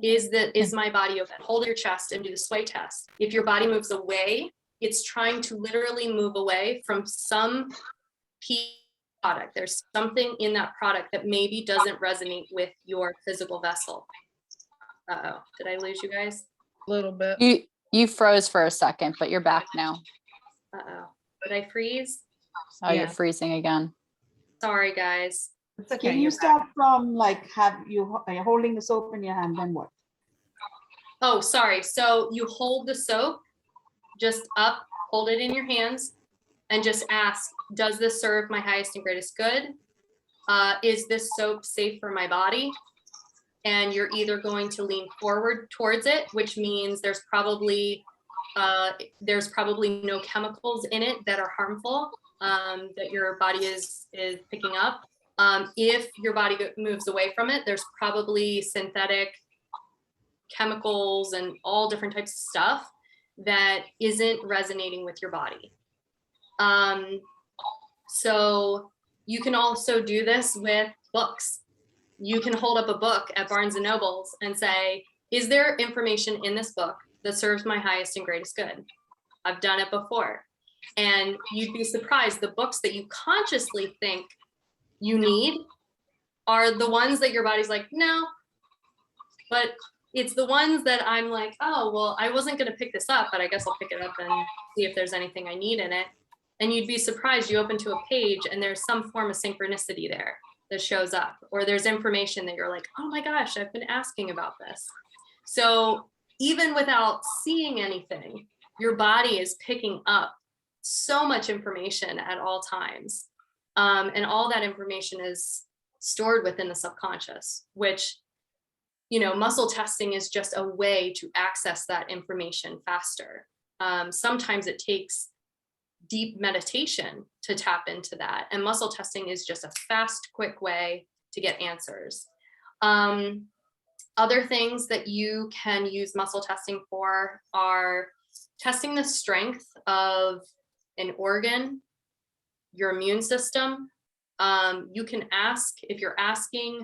is my body open? Hold your chest and do the sway test. If your body moves away, it's trying to literally move away from some product. There's something in that product that maybe doesn't resonate with your physical vessel. Uh-oh, did I lose you guys? A little bit. You froze for a second, but you're back now. Uh-oh, did I freeze? Oh, Yeah. you're freezing again. Sorry, guys. It's okay. Can you you're start from like you're holding the soap in your hand, then what? Oh, sorry. So you hold the soap just up, hold it in your hands, and just ask, does this serve my highest and greatest good? Is this soap safe for my body? And you're either going to lean forward towards it, which means there's probably no chemicals in it that are harmful, that your body is picking up. If your body moves away from it, there's probably synthetic chemicals and all different types of stuff that isn't resonating with your body. So you can also do this with books. You can hold up a book at Barnes and Nobles and say, is there information in this book that serves my highest and greatest good? I've done it before. And you'd be surprised, the books that you consciously think you need are the ones that your body's like, no. But it's the ones that I'm like, oh, well, I wasn't going to pick this up, but I guess I'll pick it up and see if there's anything I need in it. And you'd be surprised, you open to a page and there's some form of synchronicity there that shows up, or there's information that you're like, oh my gosh, I've been asking about this. So even without seeing anything, your body is picking up so much information at all times. And all that information is stored within the subconscious, which, muscle testing is just a way to access that information faster. Sometimes it takes deep meditation to tap into that. And muscle testing is just a fast, quick way to get answers. Other things that you can use muscle testing for are testing the strength of an organ, your immune system. You can ask, if you're asking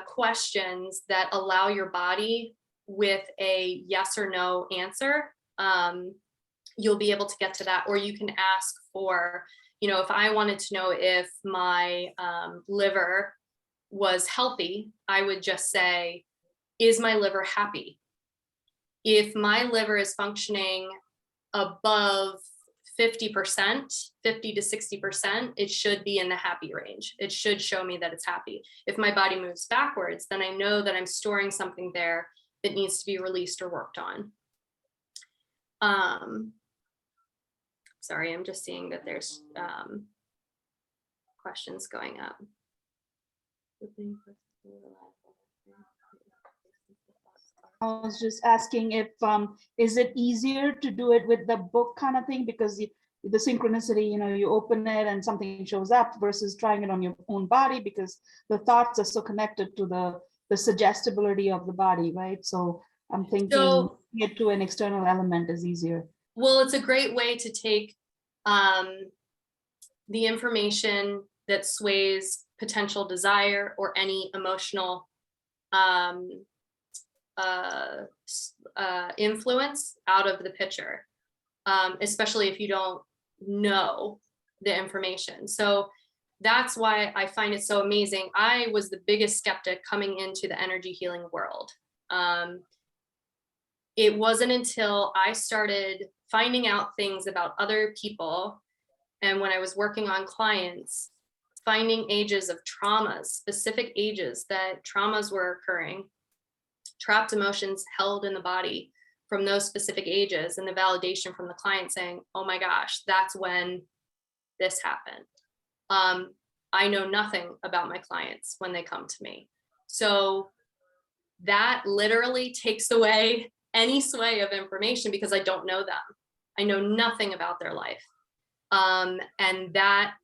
questions that allow your body with a yes or no answer, you'll be able to get to that. Or you can ask for, if I wanted to know if my liver was healthy, I would just say, is my liver happy? If my liver is functioning above 50%, 50 to 60%, it should be in the happy range. It should show me that it's happy. If my body moves backwards, then I know that I'm storing something there that needs to be released or worked on. Sorry, I'm just seeing that there's questions going up. I was just asking if, is it easier to do it with the book kind of thing? Because the synchronicity, you open it and something shows up versus trying it on your own body, because the thoughts are so connected to the suggestibility of the body, right? So I'm thinking get to an external element is easier. Well, it's a great way to take the information that sways potential desire or any emotional influence out of the picture, especially if you don't know the information. So that's why I find it so amazing. I was the biggest skeptic coming into the energy healing world. It wasn't until I started finding out things about other people, and when I was working on clients, finding ages of traumas, specific ages that traumas were occurring, trapped emotions held in the body from those specific ages, and the validation from the client saying, oh my gosh, that's when this happened. I know nothing about my clients when they come to me. So that literally takes away any sway of information because I don't know them. I know nothing about their life. And that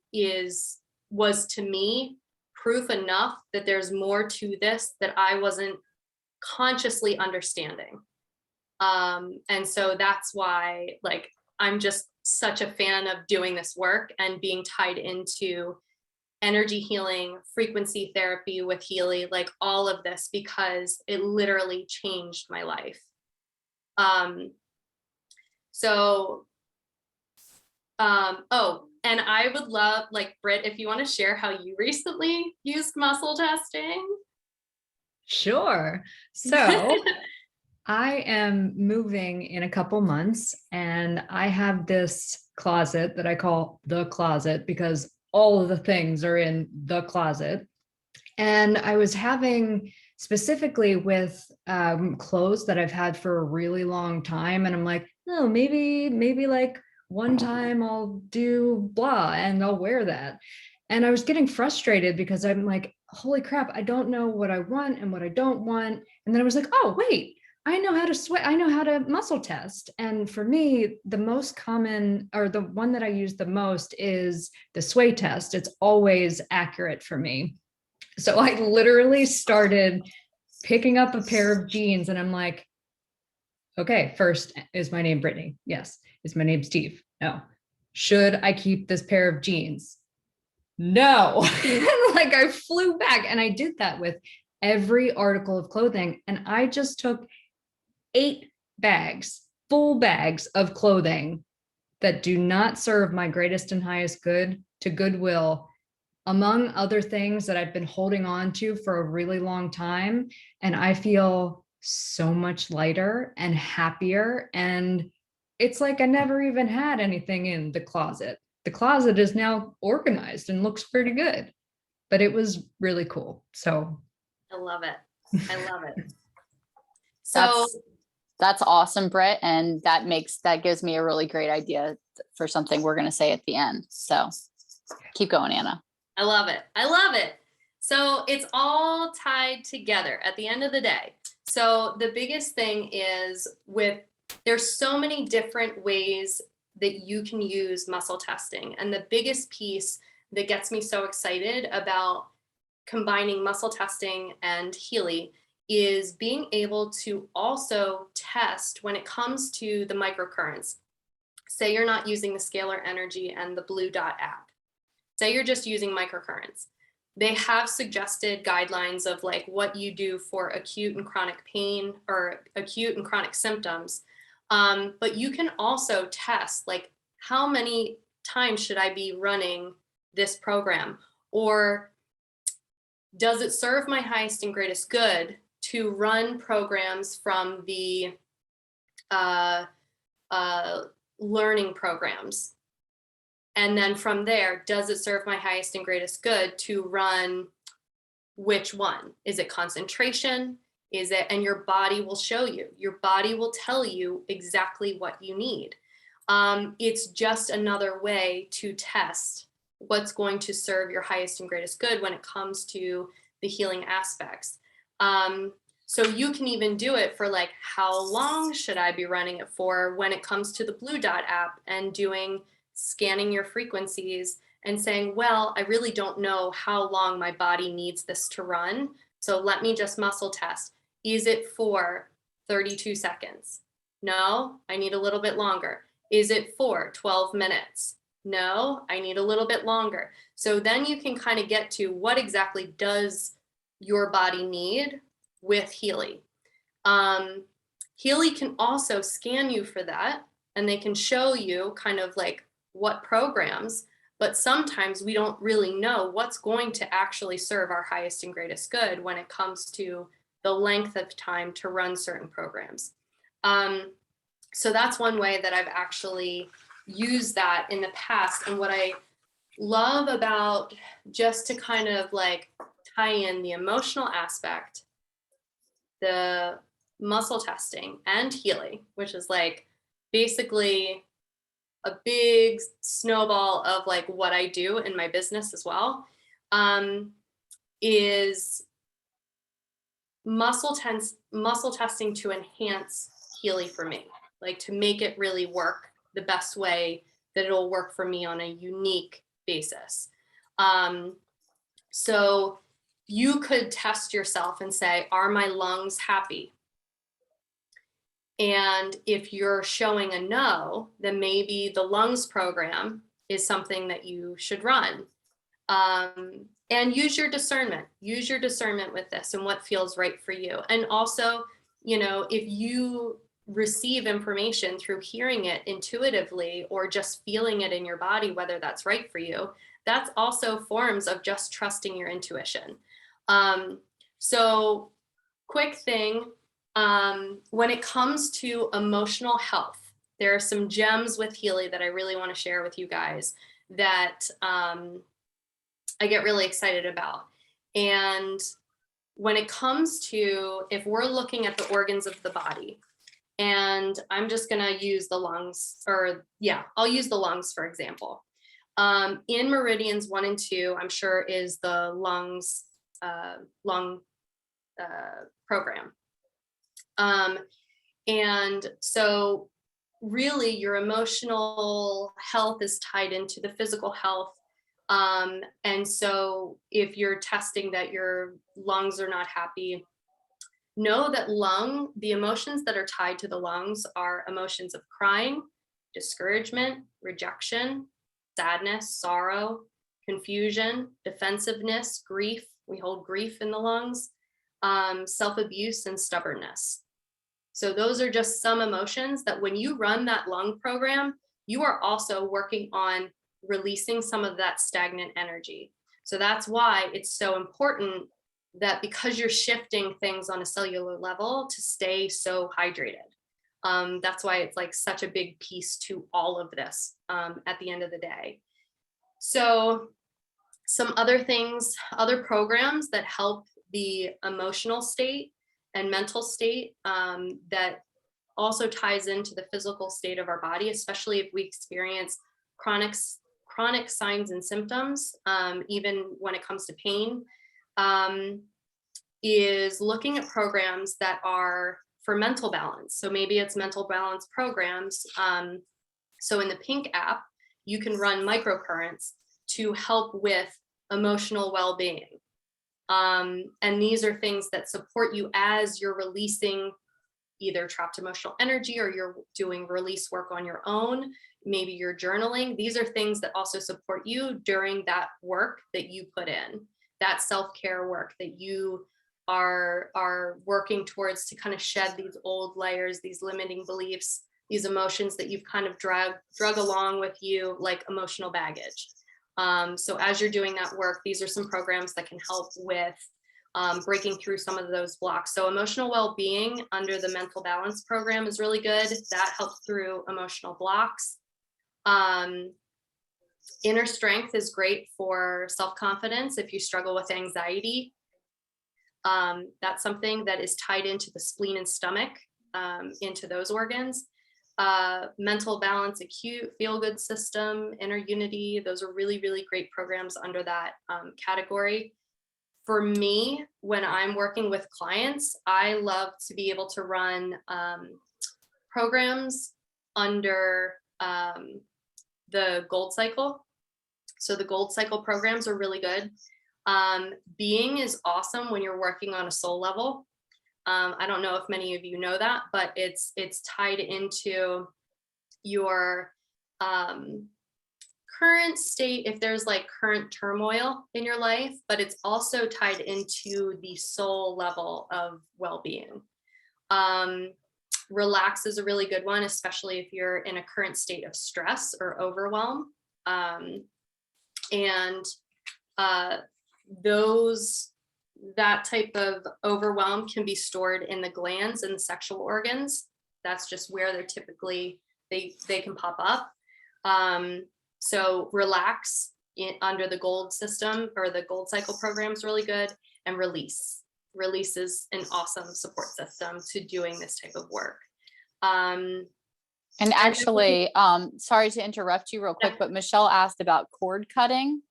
was to me proof enough that there's more to this that I wasn't consciously understanding. And so that's why, I'm just such a fan of doing this work and being tied into energy healing, frequency therapy with Healy, all of this, because it literally changed my life. And I would love, Britt, if you want to share how you recently used muscle testing. Sure. So I am moving in a couple months, and I have this closet that I call the closet because all of the things are in the closet. And I was having specifically with clothes that I've had for a really long time. And I'm like, oh, maybe one time I'll do blah and I'll wear that. And I was getting frustrated because I'm like, holy crap, I don't know what I want and what I don't want. And then I was like, oh, wait, I know how to sweat. I know how to muscle test. And for me, the most common, or the one that I use the most, is the sway test. It's always accurate for me. So I literally started picking up a pair of jeans and I'm like, okay, first, is my name Brittany? Yes. Is my name Steve? No. Should I keep this pair of jeans? No. I flew back, and I did that with every article of clothing. And I just took 8 bags, full bags of clothing that do not serve my greatest and highest good to Goodwill among other things that I've been holding on to for a really long time. And I feel so much lighter and happier. And it's like I never even had anything in the closet. The closet is now organized and looks pretty good, but it was really cool. So I love it. I love it. So That's awesome, Britt. And that gives me a really great idea for something we're going to say at the end. So keep going, Anna. I love it. I love it. So it's all tied together at the end of the day. So the biggest thing is there's so many different ways that you can use muscle testing. And the biggest piece that gets me so excited about combining muscle testing and Healy is being able to also test when it comes to the microcurrents. Say you're not using the scalar energy and the Blue Dot app. Say you're just using microcurrents. They have suggested guidelines of like what you do for acute and chronic pain or acute and chronic symptoms. But you can also test like how many times should I be running this program? Or does it serve my highest and greatest good to run programs from the learning programs? And then from there, does it serve my highest and greatest good to run which one? Is it concentration? Is it, and your body will show you, your body will tell you exactly what you need. It's just another way to test what's going to serve your highest and greatest good when it comes to the healing aspects. So you can even do it for like, how long should I be running it for when it comes to the Blue Dot app and scanning your frequencies and saying, well, I really don't know how long my body needs this to run. So let me just muscle test. Is it for 32 seconds? No, I need a little bit longer. Is it for 12 minutes? No, I need a little bit longer. So then you can kind of get to what exactly does your body need with Healy. Healy can also scan you for that, and they can show you kind of like what programs, but sometimes we don't really know what's going to actually serve our highest and greatest good when it comes to the length of time to run certain programs. So that's one way that I've actually used that in the past. And what I love about, just to kind of like tie in the emotional aspect, the muscle testing and Healy, which is like basically a big snowball of like what I do in my business as well, is muscle testing to enhance Healy for me, like to make it really work the best way that it'll work for me on a unique basis. So you could test yourself and say, are my lungs happy? And if you're showing a no, then maybe the lungs program is something that you should run. And use your discernment. Use your discernment with this and what feels right for you. And also, you know, if you receive information through hearing it intuitively or just feeling it in your body, whether that's right for you, that's also forms of just trusting your intuition. So quick thing, when it comes to emotional health, there are some gems with Healy that I really want to share with you guys that I get really excited about. And when it comes to, if we're looking at the organs of the body, and I'm just going to use the lungs, or yeah, I'll use the lungs, for example. In meridians 1 and 2, I'm sure is the lungs lung program. And so really your emotional health is tied into the physical health. And so if you're testing that your lungs are not happy, know that the emotions that are tied to the lungs are emotions of crying, discouragement, rejection, sadness, sorrow, confusion, defensiveness, grief. We hold grief in the lungs, self-abuse, and stubbornness. So those are just some emotions that when you run that lung program, you are also working on releasing some of that stagnant energy. So that's why it's so important that, because you're shifting things on a cellular level, to stay so hydrated. That's why it's like such a big piece to all of this at the end of the day. So some other things, other programs that help the emotional state and mental state, that also ties into the physical state of our body, especially if we experience chronic signs and symptoms, even when it comes to pain, is looking at programs that are for mental balance. So maybe it's mental balance programs. So in the Pink app, you can run microcurrents to help with emotional well-being. And these are things that support you as you're releasing either trapped emotional energy, or you're doing release work on your own. Maybe you're journaling. These are things that also support you during that work that you put in, that self-care work that you are working towards, to kind of shed these old layers, these limiting beliefs, these emotions that you've kind of drug along with you, like emotional baggage. So as you're doing that work, these are some programs that can help with breaking through some of those blocks. So emotional well-being under the mental balance program is really good. That helps through emotional blocks. Inner strength is great for self-confidence if you struggle with anxiety. That's something that is tied into the spleen and stomach, into those organs. Mental balance, acute feel-good system, inner unity. Those are really, really great programs under that category. For me, when I'm working with clients, I love to be able to run programs under the Gold Cycle. So the Gold Cycle programs are really good. Being is awesome when you're working on a soul level. I don't know if many of you know that, but it's tied into your current state, if there's like current turmoil in your life, but it's also tied into the soul level of well-being. Relax is a really good one, especially if you're in a current state of stress or overwhelm. That type of overwhelm can be stored in the glands and the sexual organs. That's just where they're typically, they can pop up. So relax under the Gold system, or the Gold Cycle program, is really good. And release is an awesome support system to doing this type of work. And actually, sorry to interrupt you real quick, but Michelle asked about cord cutting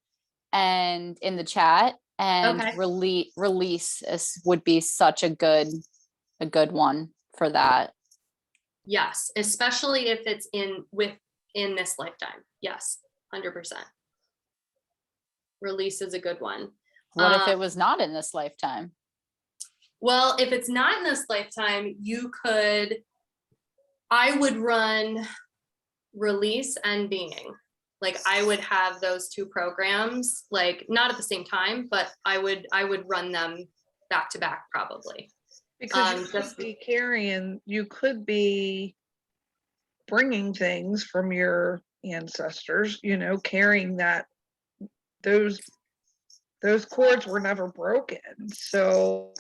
and in the chat, and Okay. release would be such a good one for that. Yes, especially if it's in this lifetime. Yes, 100%. Release is a good one. What if it was not in this lifetime? Well, if it's not in this lifetime, I would run release and being. Like, I would have those two programs, like not at the same time, but I would run them back to back probably. Because you could be bringing things from your ancestors, carrying that those cords were never broken. So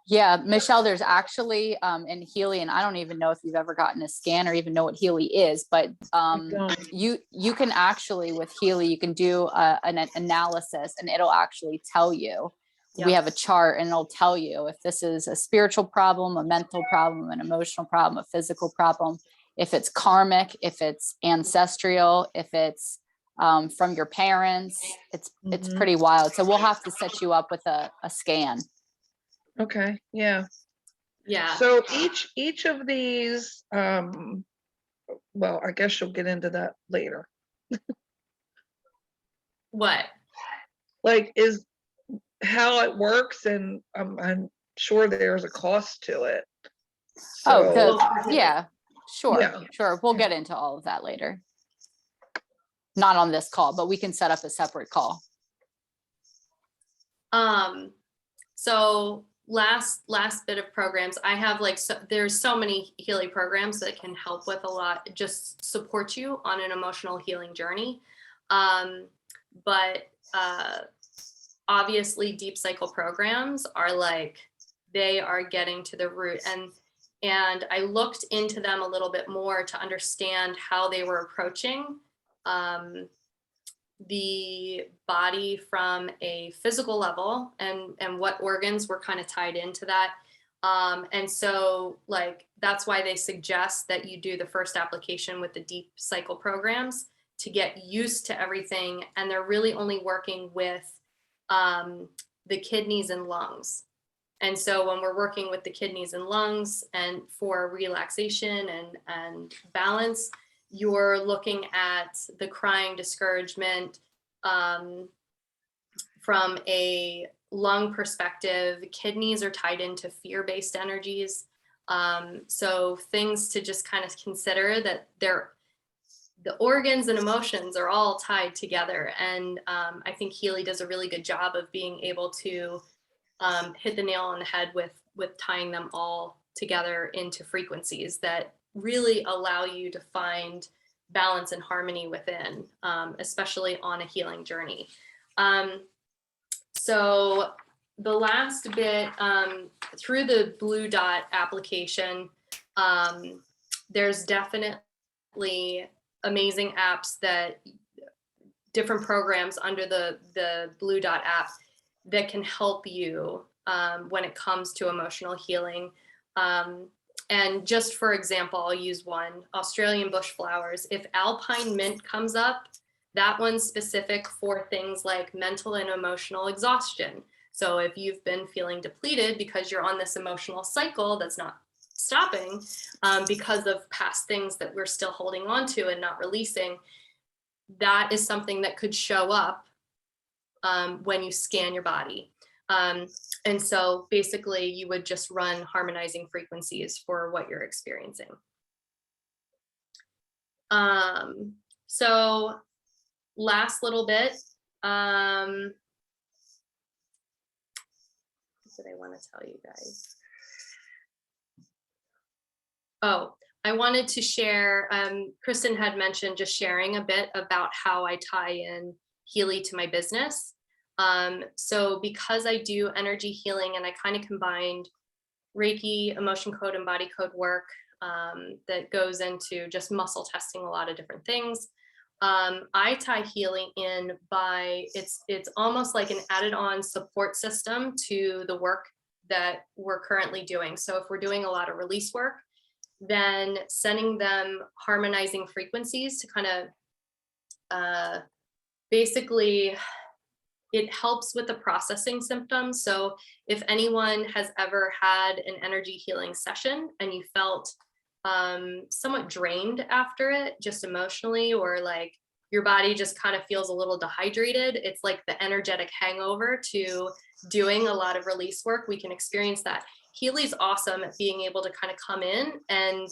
yeah, Michelle, there's actually in Healy, and I don't even know if you've ever gotten a scan or even know what Healy is, but you can actually, with Healy, you can do an analysis, and it'll actually tell you. Yep. We have a chart, and it'll tell you if this is a spiritual problem, a mental problem, an emotional problem, a physical problem, if it's karmic, if it's ancestral, if it's from your parents. It's pretty wild. So we'll have to set you up with a scan. Okay. Yeah. Yeah. So each of these, well, I guess you'll get into that later. What? Like, is how it works, and I'm sure there's a cost to it. So, yeah, sure. We'll get into all of that later. Not on this call, but we can set up a separate call. So last bit of programs I have, there's so many Healy programs that can help with a lot, just support you on an emotional healing journey. But obviously deep cycle programs are like, they are getting to the root, and I looked into them a little bit more to understand how they were approaching the body from a physical level, and what organs were kind of tied into that. And so like, that's why they suggest that you do the first application with the deep cycle programs to get used to everything. And they're really only working with the kidneys and lungs. And so when we're working with the kidneys and lungs and for relaxation and balance, you're looking at the crying, discouragement. From a lung perspective, kidneys are tied into fear-based energies. So things to just kind of consider, that the organs and emotions are all tied together. And I think Healy does a really good job of being able to hit the nail on the head with tying them all together into frequencies that really allow you to find balance and harmony within, especially on a healing journey. So the last bit, through the Blue Dot application, there's definitely amazing apps, that different programs under the Blue Dot app that can help you when it comes to emotional healing. And just for example, I'll use one, Australian bush flowers. If alpine mint comes up, that one's specific for things like mental and emotional exhaustion. So if you've been feeling depleted because you're on this emotional cycle that's not stopping, because of past things that we're still holding on to and not releasing, that is something that could show up when you scan your body. And so basically you would just run harmonizing frequencies for what you're experiencing. So last little bit, what did I want to tell you guys? Oh, I wanted to share, Kristen had mentioned just sharing a bit about how I tie in Healy to my business. So because I do energy healing and I kind of combined Reiki, emotion code, and body code work that goes into just muscle testing a lot of different things, I tie healing in by, it's almost like an added on support system to the work that we're currently doing. So if we're doing a lot of release work, then sending them harmonizing frequencies to kind of basically, it helps with the processing symptoms. So if anyone has ever had an energy healing session and you felt somewhat drained after it, just emotionally, or like your body just kind of feels a little dehydrated, it's like the energetic hangover to doing a lot of release work. We can experience that. Healy's awesome at being able to kind of come in and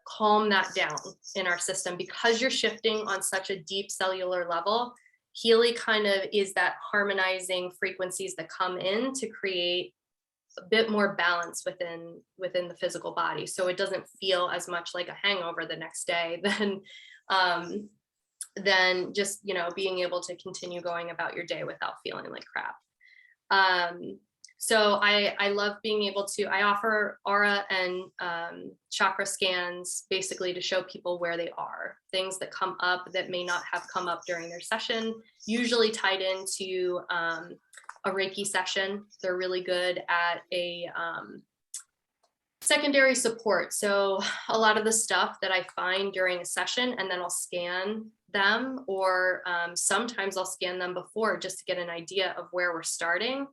calm that down in our system, because you're shifting on such a deep cellular level. Healy kind of is that harmonizing frequencies that come in to create a bit more balance within the physical body, so it doesn't feel as much like a hangover the next day than just, you know, being able to continue going about your day without feeling like crap. So I love being able to, I offer aura and chakra scans basically to show people where they are, things that come up that may not have come up during their session, usually tied into a Reiki session. They're really good at a secondary support. So a lot of the stuff that I find during a session, and then I'll scan them, or sometimes I'll scan them before just to get an idea of where we're starting,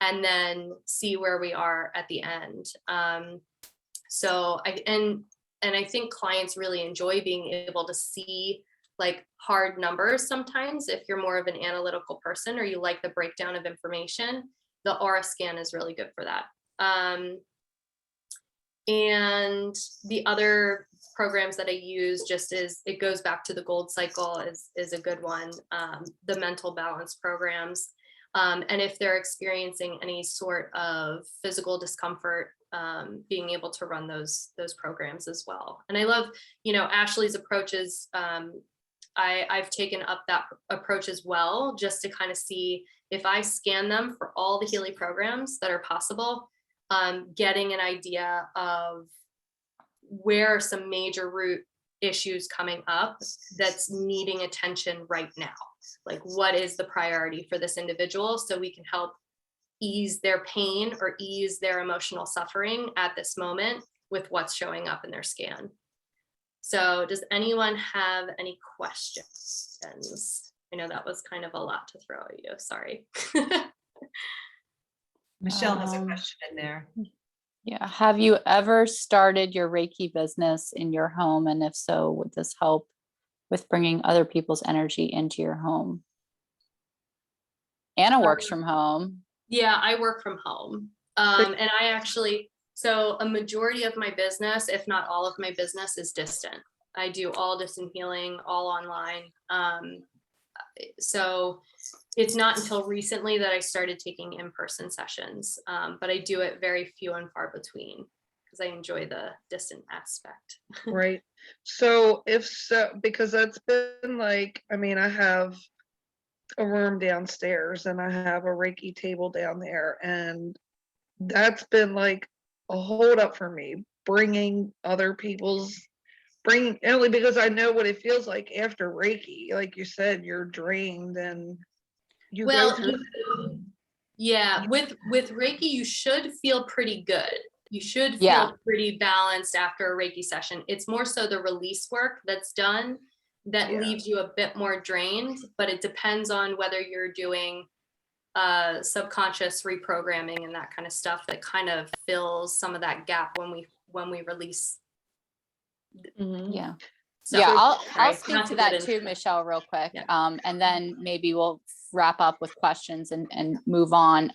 and then see where we are at the end. So I think clients really enjoy being able to see like hard numbers sometimes. If you're more of an analytical person or you like the breakdown of information, the aura scan is really good for that. And the other programs that I use, just is, it goes back to the gold cycle, is a good one. The mental balance programs. And if they're experiencing any sort of physical discomfort, being able to run those programs as well. And I love, you know, Ashley's approach is I've taken up that approach as well, just to kind of see if I scan them for all the Healy programs that are possible, getting an idea of where are some major root issues coming up that's needing attention right now. Like, what is the priority for this individual, so we can help ease their pain or ease their emotional suffering at this moment with what's showing up in their scan. So does anyone have any questions? I know that was kind of a lot to throw at you. Sorry. Michelle has a question in there. Yeah. Have you ever started your Reiki business in your home? And if so, would this help with bringing other people's energy into your home? Anna works from home. Yeah, I work from home. And I actually, so a majority of my business, if not all of my business, is distant. I do all distant healing, all online. So it's not until recently that I started taking in-person sessions, but I do it very few and far between because I enjoy the distant aspect. Right. So if so, because that's been like, I mean, I have a room downstairs and I have a Reiki table down there, and that's been like a hold up for me, bringing other people's, only because I know what it feels like after Reiki. Like you said, you're drained and you go through. Yeah, with Reiki, you should feel pretty good. You should feel Yeah. pretty balanced after a Reiki session. It's more so the release work that's done that leaves you a bit more drained, but it depends on whether you're doing subconscious reprogramming and that kind of stuff that kind of fills some of that gap when we release. Yeah. So, Yeah, I'll sorry, speak not to to get that into too, that. Michelle, real quick. Yeah. And then maybe we'll wrap up with questions and move on.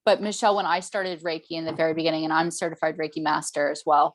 But Michelle, when I started Reiki in the very beginning, and I'm certified Reiki master as well,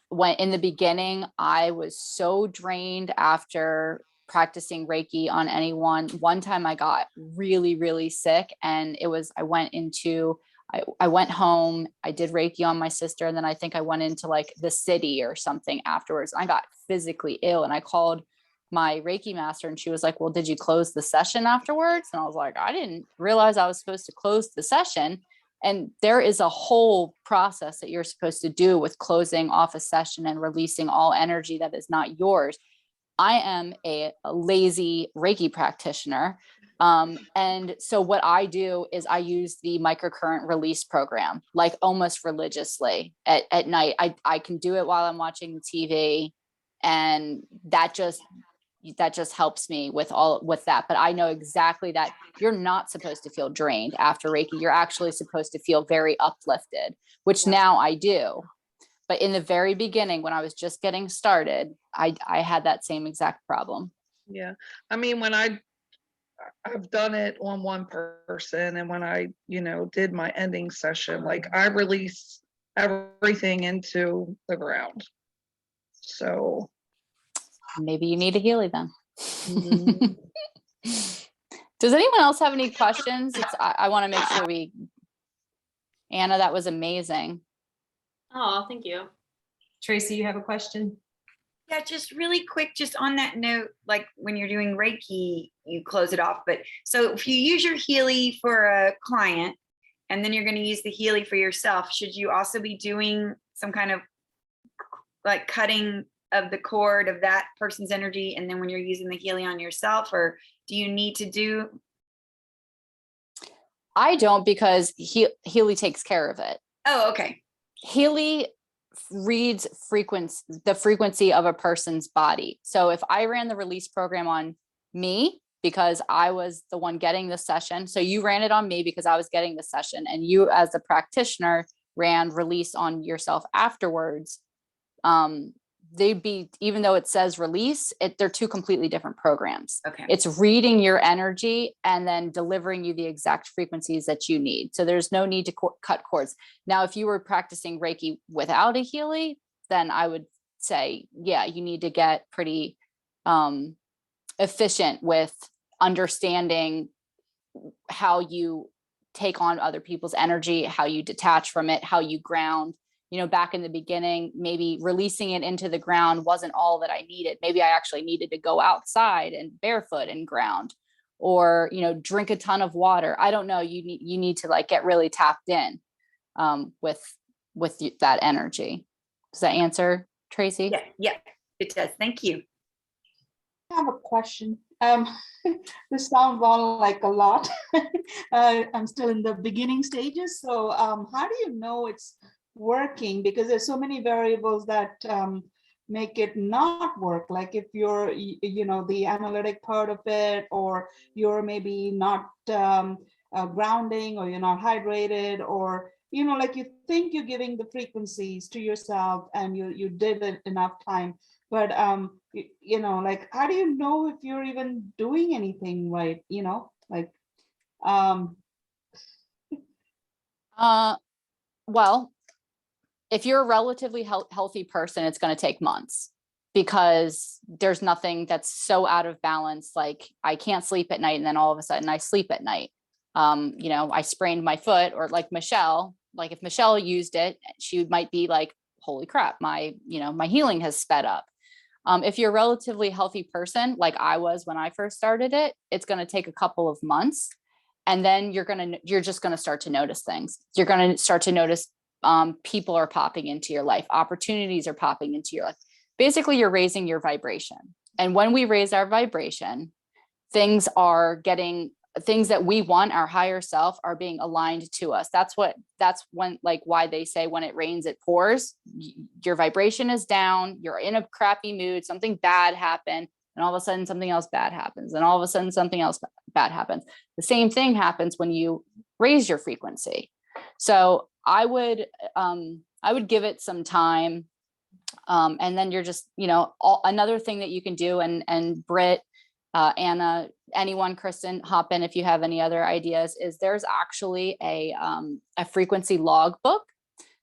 when in the beginning, I was so drained after practicing Reiki on anyone. One time I got really, really sick, and I went home, I did Reiki on my sister, and then I think I went into like the city or something afterwards. I got physically ill, and I called my Reiki master, and she was like, well, did you close the session afterwards? And I was like, I didn't realize I was supposed to close the session. And there is a whole process that you're supposed to do with closing off a session and releasing all energy that is not yours. I am a lazy Reiki practitioner. And so what I do is I use the microcurrent release program, like almost religiously at night. I can do it while I'm watching the TV, and that just helps me with that. But I know exactly that you're not supposed to feel drained after Reiki. You're actually supposed to feel very uplifted, which now I do. But in the very beginning, when I was just getting started, I had that same exact problem. Yeah. I mean, when I've done it on one person, and when I, did my ending session, like I release everything into the ground. So maybe you need a Healy then. Mhm. Does anyone else have any questions? I want to make sure Anna, that was amazing. Oh, thank you. Tracy, you have a question? Yeah, just really quick, just on that note, like when you're doing Reiki, you close it off. But so if you use your Healy for a client and then you're going to use the Healy for yourself, should you also be doing some kind of like cutting of the cord of that person's energy? And then when you're using the Healy on yourself, or do you need to do? I don't, because Healy takes care of it. Oh, okay. Healy reads the frequency of a person's body. So if I ran the release program on me because I was the one getting the session, so you ran it on me because I was getting the session, and you as the practitioner ran release on yourself afterwards, they'd be, even though it says release, they're two completely different programs. Okay. It's reading your energy and then delivering you the exact frequencies that you need. So there's no need to cut cords. Now, if you were practicing Reiki without a Healy, then I would say, yeah, you need to get pretty efficient with understanding how you take on other people's energy, how you detach from it, how you ground, back in the beginning, maybe releasing it into the ground wasn't all that I needed. Maybe I actually needed to go outside and barefoot and ground, or, drink a ton of water. I don't know. You need to like get really tapped in with that energy. Does that answer, Tracy? Yeah, it does. Thank you. I have a question. This sounds all like a lot. I'm still in the beginning stages. So how do you know it's working? Because there's so many variables that make it not work. Like if you're, the analytic part of it, or you're maybe not grounding, or you're not hydrated, or, like you think you're giving the frequencies to yourself and you did it enough time. But like, how do you know if you're even doing anything right? Well, if you're a relatively healthy person, it's going to take months, because there's nothing that's so out of balance. Like I can't sleep at night, and then all of a sudden I sleep at night. I sprained my foot, or like Michelle, like if Michelle used it, she might be like, holy crap, my healing has sped up. If you're a relatively healthy person, like I was when I first started it, it's going to take a couple of months. And then you're just going to start to notice things. You're going to start to notice people are popping into your life. Opportunities are popping into your life. Basically, you're raising your vibration. And when we raise our vibration, things that we want, our higher self, are being aligned to us. That's when, like, why they say when it rains, it pours. Your vibration is down, you're in a crappy mood, something bad happened, and all of a sudden something else bad happens. And all of a sudden something else bad happens. The same thing happens when you raise your frequency. So I would give it some time. And then you're just, another thing that you can do, and Britt, Anna, anyone, Kristen, hop in if you have any other ideas, is there's actually a frequency log book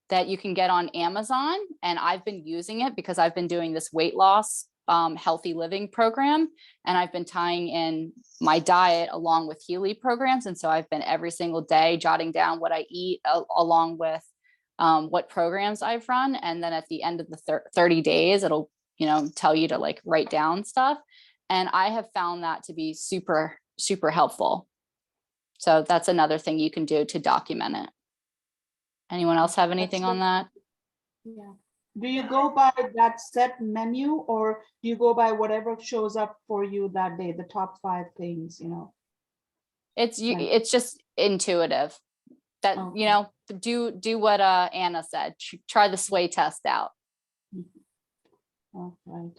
that you can get on Amazon. And I've been using it because I've been doing this weight loss, healthy living program. And I've been tying in my diet along with Healy programs. And so I've been every single day jotting down what I eat along with what programs I've run. And then at the end of the 30 days, it'll, tell you to like write down stuff. And I have found that to be super, super helpful. So that's another thing you can do to document it. Anyone else have anything on that? Yeah. Do you go by that set menu, or do you go by whatever shows up for you that day, the top 5 things, It's just intuitive. That, Okay. do what Anna said. Try the sway test out. Oh, right.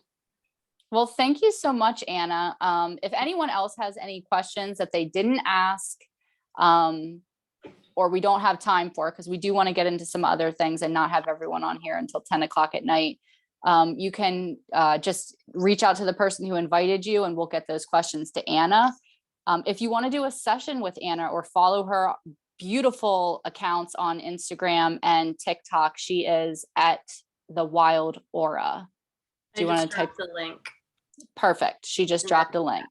Well, thank you so much, Anna. If anyone else has any questions that they didn't ask, or we don't have time for, because we do want to get into some other things and not have everyone on here until 10 o'clock at night, you can just reach out to the person who invited you, and we'll get those questions to Anna. If you want to do a session with Anna or follow her beautiful accounts on Instagram and TikTok, she is at The Wild Aura. Do you want to type the link? Perfect. She just dropped a link.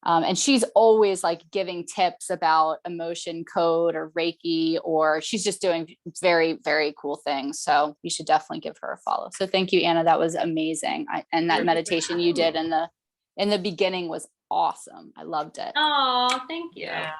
And she's always like giving tips about emotion code or Reiki, or she's just doing very, very cool things. So you should definitely give her a follow. So thank you, Anna. That was amazing. And that meditation you did in the beginning was awesome. I loved it. Oh, thank you. Yeah.